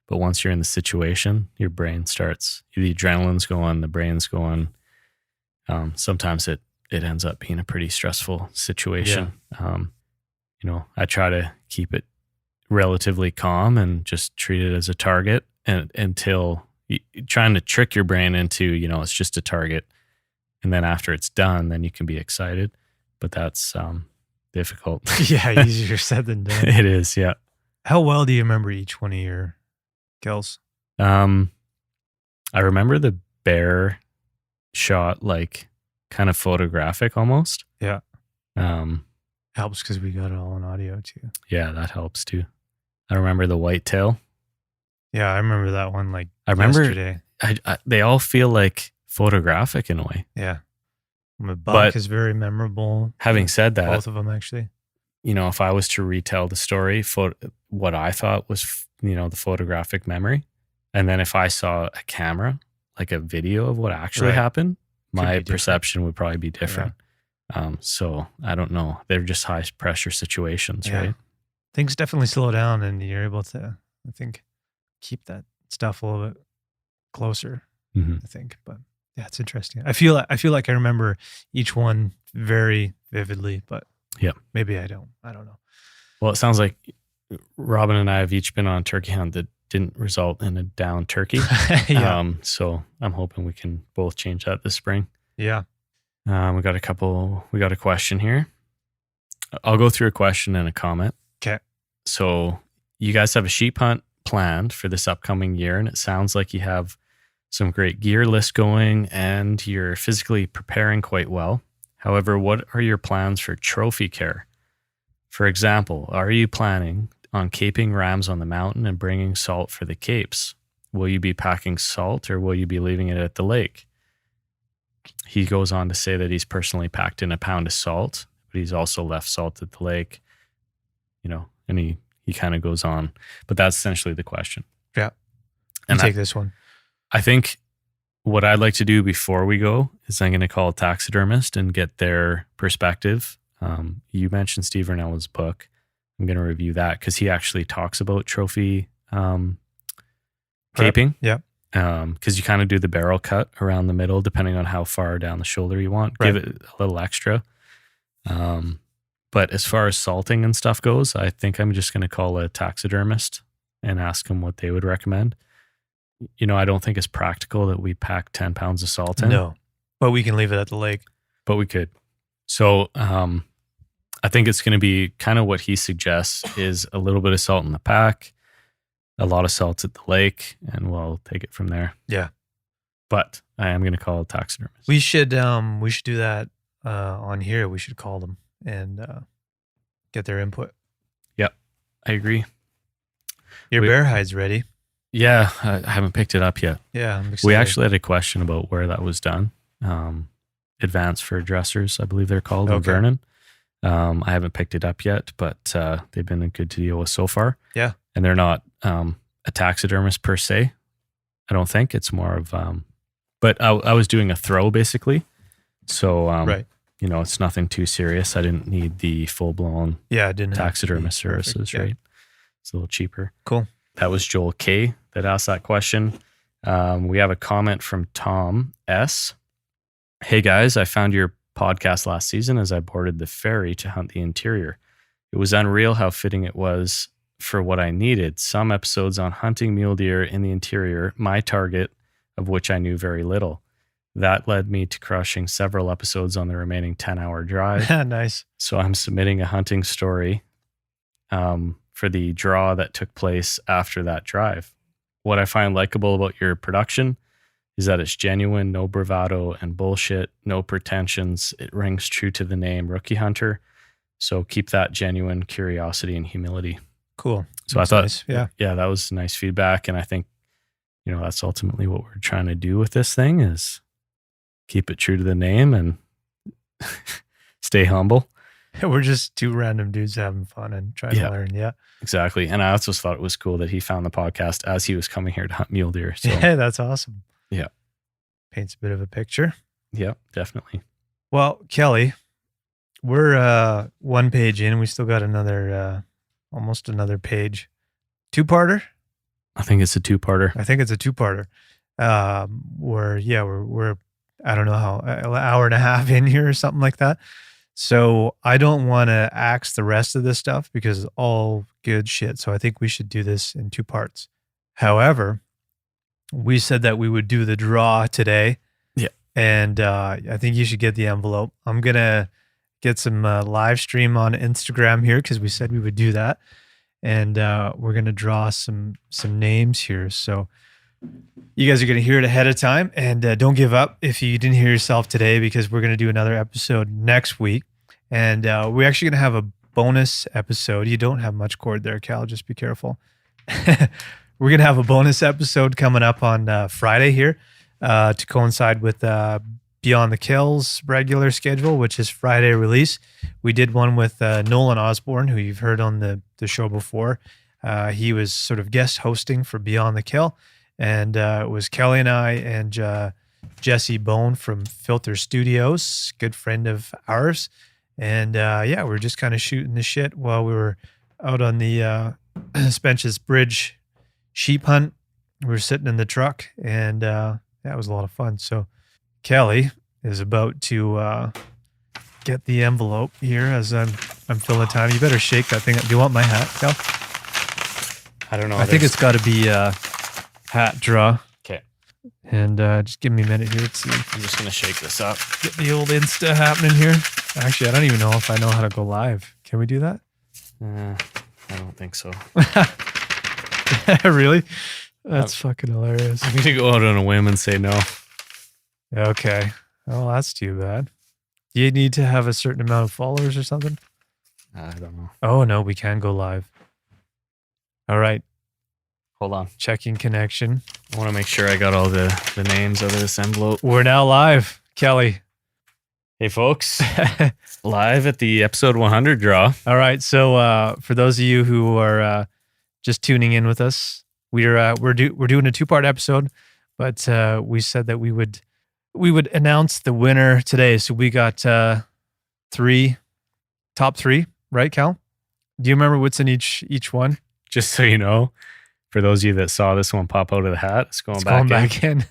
S2: but once you're in the situation, your brain starts, the adrenaline's going, the brain's going. Sometimes it ends up being a pretty stressful situation. I try to keep it relatively calm and just treat it as a target, and until trying to trick your brain into, it's just a target. And then after it's done, then you can be excited, but that's difficult.
S1: Yeah, easier said than done.
S2: It is, yeah.
S1: How well do you remember each one of your kills?
S2: I remember the bear shot, like kind of photographic almost.
S1: Yeah. Helps because we got it all on audio too.
S2: Yeah, that helps too. I remember the whitetail.
S1: Yeah, I remember that one like
S2: I remember
S1: yesterday.
S2: They all feel like photographic in a way.
S1: Yeah. My buck
S2: But
S1: is very memorable.
S2: having said that,
S1: Both of them actually.
S2: if I was to retell the story, what I thought was, the photographic memory, and then if I saw a camera, like a video of what actually
S1: Right.
S2: happened,
S1: Could
S2: my
S1: be different.
S2: perception would probably be different. So I don't know. They're just high pressure situations,
S1: Yeah.
S2: right?
S1: Things definitely slow down and you're able to, I think, keep that stuff a little bit closer,
S2: Mhm.
S1: I think. But yeah, it's interesting. I feel like I remember each one very vividly, but
S2: Yep.
S1: maybe I don't. I don't know.
S2: Well, it sounds like Robin and I have each been on turkey hunt that didn't result in a down turkey.
S1: Yeah.
S2: So I'm hoping we can both change that this spring.
S1: Yeah.
S2: We got a question here. I'll go through a question and a comment.
S1: Okay.
S2: So you guys have a sheep hunt planned for this upcoming year, and it sounds like you have some great gear list going and you're physically preparing quite well. However, what are your plans for trophy care? For example, are you planning on caping rams on the mountain and bringing salt for the capes? Will you be packing salt or will you be leaving it at the lake? He goes on to say that he's personally packed in a pound of salt, but he's also left salt at the lake, and he kind of goes on, but that's essentially the question.
S1: Yeah.
S2: And
S1: take this one.
S2: I think what I'd like to do before we go is I'm going to call a taxidermist and get their perspective. You mentioned Steve Vernella's book. I'm going to review that because he actually talks about trophy caping.
S1: Yeah.
S2: Because you kind of do the barrel cut around the middle, depending on how far down the shoulder you want.
S1: Right.
S2: Give it a little extra. But as far as salting and stuff goes, I think I'm just going to call a taxidermist and ask them what they would recommend. I don't think it's practical that we pack 10 pounds of salt in.
S1: No, but we can leave it at the lake.
S2: But we could. So I think it's going to be kind of what he suggests is a little bit of salt in the pack, a lot of salt at the lake, and we'll take it from there.
S1: Yeah.
S2: But I am going to call a taxidermist.
S1: We should do that on here. We should call them and get their input.
S2: Yep, I agree.
S1: Your bear hide's ready.
S2: Yeah, I haven't picked it up yet.
S1: Yeah, I'm excited.
S2: We actually had a question about where that was done. Advanced Fur Dressers, I believe they're called, in
S1: Okay.
S2: Vernon. I haven't picked it up yet, but they've been good to deal with so far.
S1: Yeah.
S2: And they're not a taxidermist per se. I don't think it's more of, but I was doing a throw basically. So,
S1: right.
S2: It's nothing too serious. I didn't need the full blown
S1: Yeah, it didn't have to be
S2: taxidermist
S1: perfect.
S2: services,
S1: Yeah.
S2: right? It's a little cheaper.
S1: Cool.
S2: That was Joel K that asked that question. We have a comment from Tom S. Hey guys, I found your podcast last season as I boarded the ferry to hunt the interior. It was unreal how fitting it was for what I needed. Some episodes on hunting mule deer in the interior, my target, of which I knew very little. That led me to crushing several episodes on the remaining 10-hour drive.
S1: Nice.
S2: So I'm submitting a hunting story for the draw that took place after that drive. What I find likable about your production is that it's genuine, no bravado and bullshit, no pretensions. It rings true to the name Rookie Hunter. So keep that genuine curiosity and humility.
S1: Cool.
S2: So
S1: That's
S2: I thought,
S1: nice. Yeah.
S2: that was nice feedback. And I think, that's ultimately what we're trying to do with this thing is keep it true to the name and stay humble.
S1: We're just two random dudes having fun and trying to learn. Yeah.
S2: Exactly. And I also thought it was cool that he found the podcast as he was coming here to hunt mule deer. So
S1: Yeah, that's awesome.
S2: yeah.
S1: Paints a bit of a picture.
S2: Yeah, definitely.
S1: Well, Kelly, we're one page in. We still got another almost another page. Two-parter?
S2: I think it's a two-parter.
S1: I think it's a two-parter. We're I don't know how, an hour and a half in here or something like that. So I don't want to axe the rest of this stuff because it's all good shit. So I think we should do this in two parts. However, we said that we would do the draw today.
S2: Yeah.
S1: And I think you should get the envelope. I'm going to get some live stream on Instagram here because we said we would do that. And we're going to draw some names here. So you guys are going to hear it ahead of time. And don't give up if you didn't hear yourself today because we're going to do another episode next week. And we're actually going to have a bonus episode. You don't have much cord there, Cal. Just be careful. We're going to have a bonus episode coming up on Friday here to coincide with Beyond the Kill's regular schedule, which is Friday release. We did one with Nolan Osborne, who you've heard on the show before. He was sort of guest hosting for Beyond the Kill. And it was Kelly and I and Jesse Bone from Filter Studios, good friend of ours. And we're just kind of shooting the shit while we were out on the Spence's Bridge sheep hunt. We were sitting in the truck, and it was a lot of fun. So Kelly is about to get the envelope here as I'm filling time. You better shake that thing up. Do you want my hat, Kel?
S2: I don't know.
S1: I think it's got to be hat draw.
S2: Okay.
S1: And just give me a minute here. Let's see.
S2: I'm just going to shake this up.
S1: Get the old Insta happening here. Actually, I don't even know if I know how to go live. Can we do that?
S2: I don't think so.
S1: Really? That's fucking hilarious.
S2: I'm going to go out on a whim and say no.
S1: Okay. Well, that's too bad. Do you need to have a certain amount of followers or something?
S2: I don't know.
S1: Oh, no, we can go live. All right.
S2: Hold on.
S1: Checking connection.
S2: I want to make sure I got all the names out of this envelope.
S1: We're now live, Kelly.
S2: Hey, folks. Live at the episode 100 draw.
S1: All right. So for those of you who are just tuning in with us, we're doing a two-part episode, but we said that we would announce the winner today. So we got top three, right, Cal? Do you remember what's in each one?
S2: Just so you know, for those of you that saw this one pop out of the hat, it's going back
S1: in.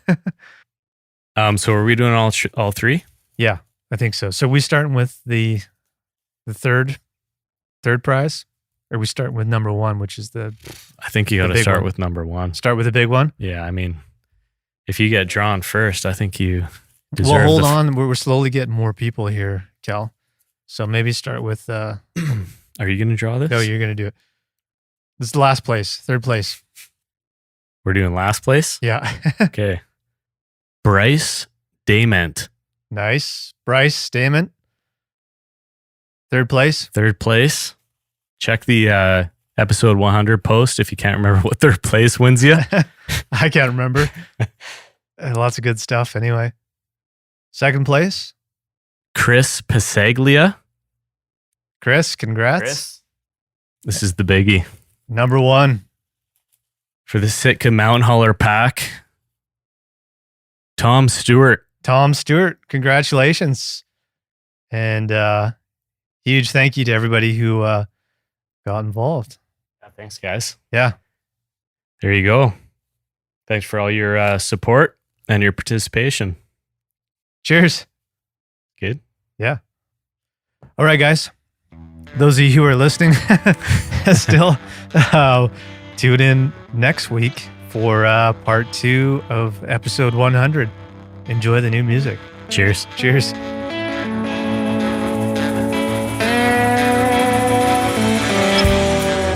S2: So are we doing all three?
S1: Yeah, I think so. So we starting with the third prize, or we starting with number one, which is the.
S2: I think you got to start with number one.
S1: Start with the big one.
S2: Yeah, I mean, if you get drawn first, I think you deserve.
S1: Well, hold on. We're slowly getting more people here, Cal. So maybe start with.
S2: Are you going to draw this?
S1: No, you're going to do it. This is the last place, third place.
S2: We're doing last place?
S1: Yeah.
S2: Okay. Bryce Dament.
S1: Nice. Bryce Dament. Third place.
S2: Third place. Check the episode 100 post if you can't remember what third place wins you.
S1: I can't remember. Lots of good stuff anyway. Second place.
S2: Chris Pasaglia.
S1: Chris, congrats.
S2: Chris. This is the biggie.
S1: Number one.
S2: For the Sitka Mountain Hauler pack, Tom Stewart.
S1: Tom Stewart, congratulations. And huge thank you to everybody who got involved.
S2: Yeah, thanks, guys.
S1: Yeah.
S2: There you go. Thanks for all your support and your participation.
S1: Cheers.
S2: Good.
S1: Yeah. All right, guys. Those of you who are listening still, tune in next week for part 2 of episode 100. Enjoy the new music.
S2: Cheers.
S1: Cheers.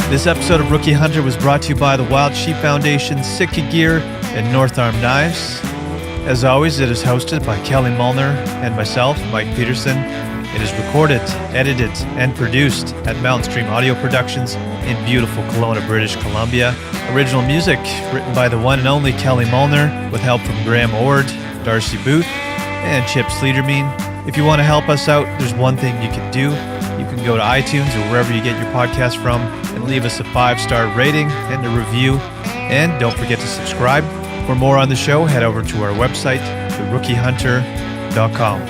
S1: This episode of Rookie Hunter was brought to you by the Wild Sheep Foundation, Sitka Gear, and North Arm Knives. As always, it is hosted by Kelly Molnar and myself, Mike Peterson. It is recorded, edited, and produced at Mountain Stream Audio Productions in beautiful Kelowna, British Columbia. Original music written by the one and only Kelly Molnar with help from Graham Ord, Darcy Booth, and Chip Sleedermean. If you want to help us out, there's one thing you can do. You can go to iTunes or wherever you get your podcast from and leave us a 5-star rating and a review. And don't forget to subscribe. For more on the show, head over to our website, therookiehunter.com.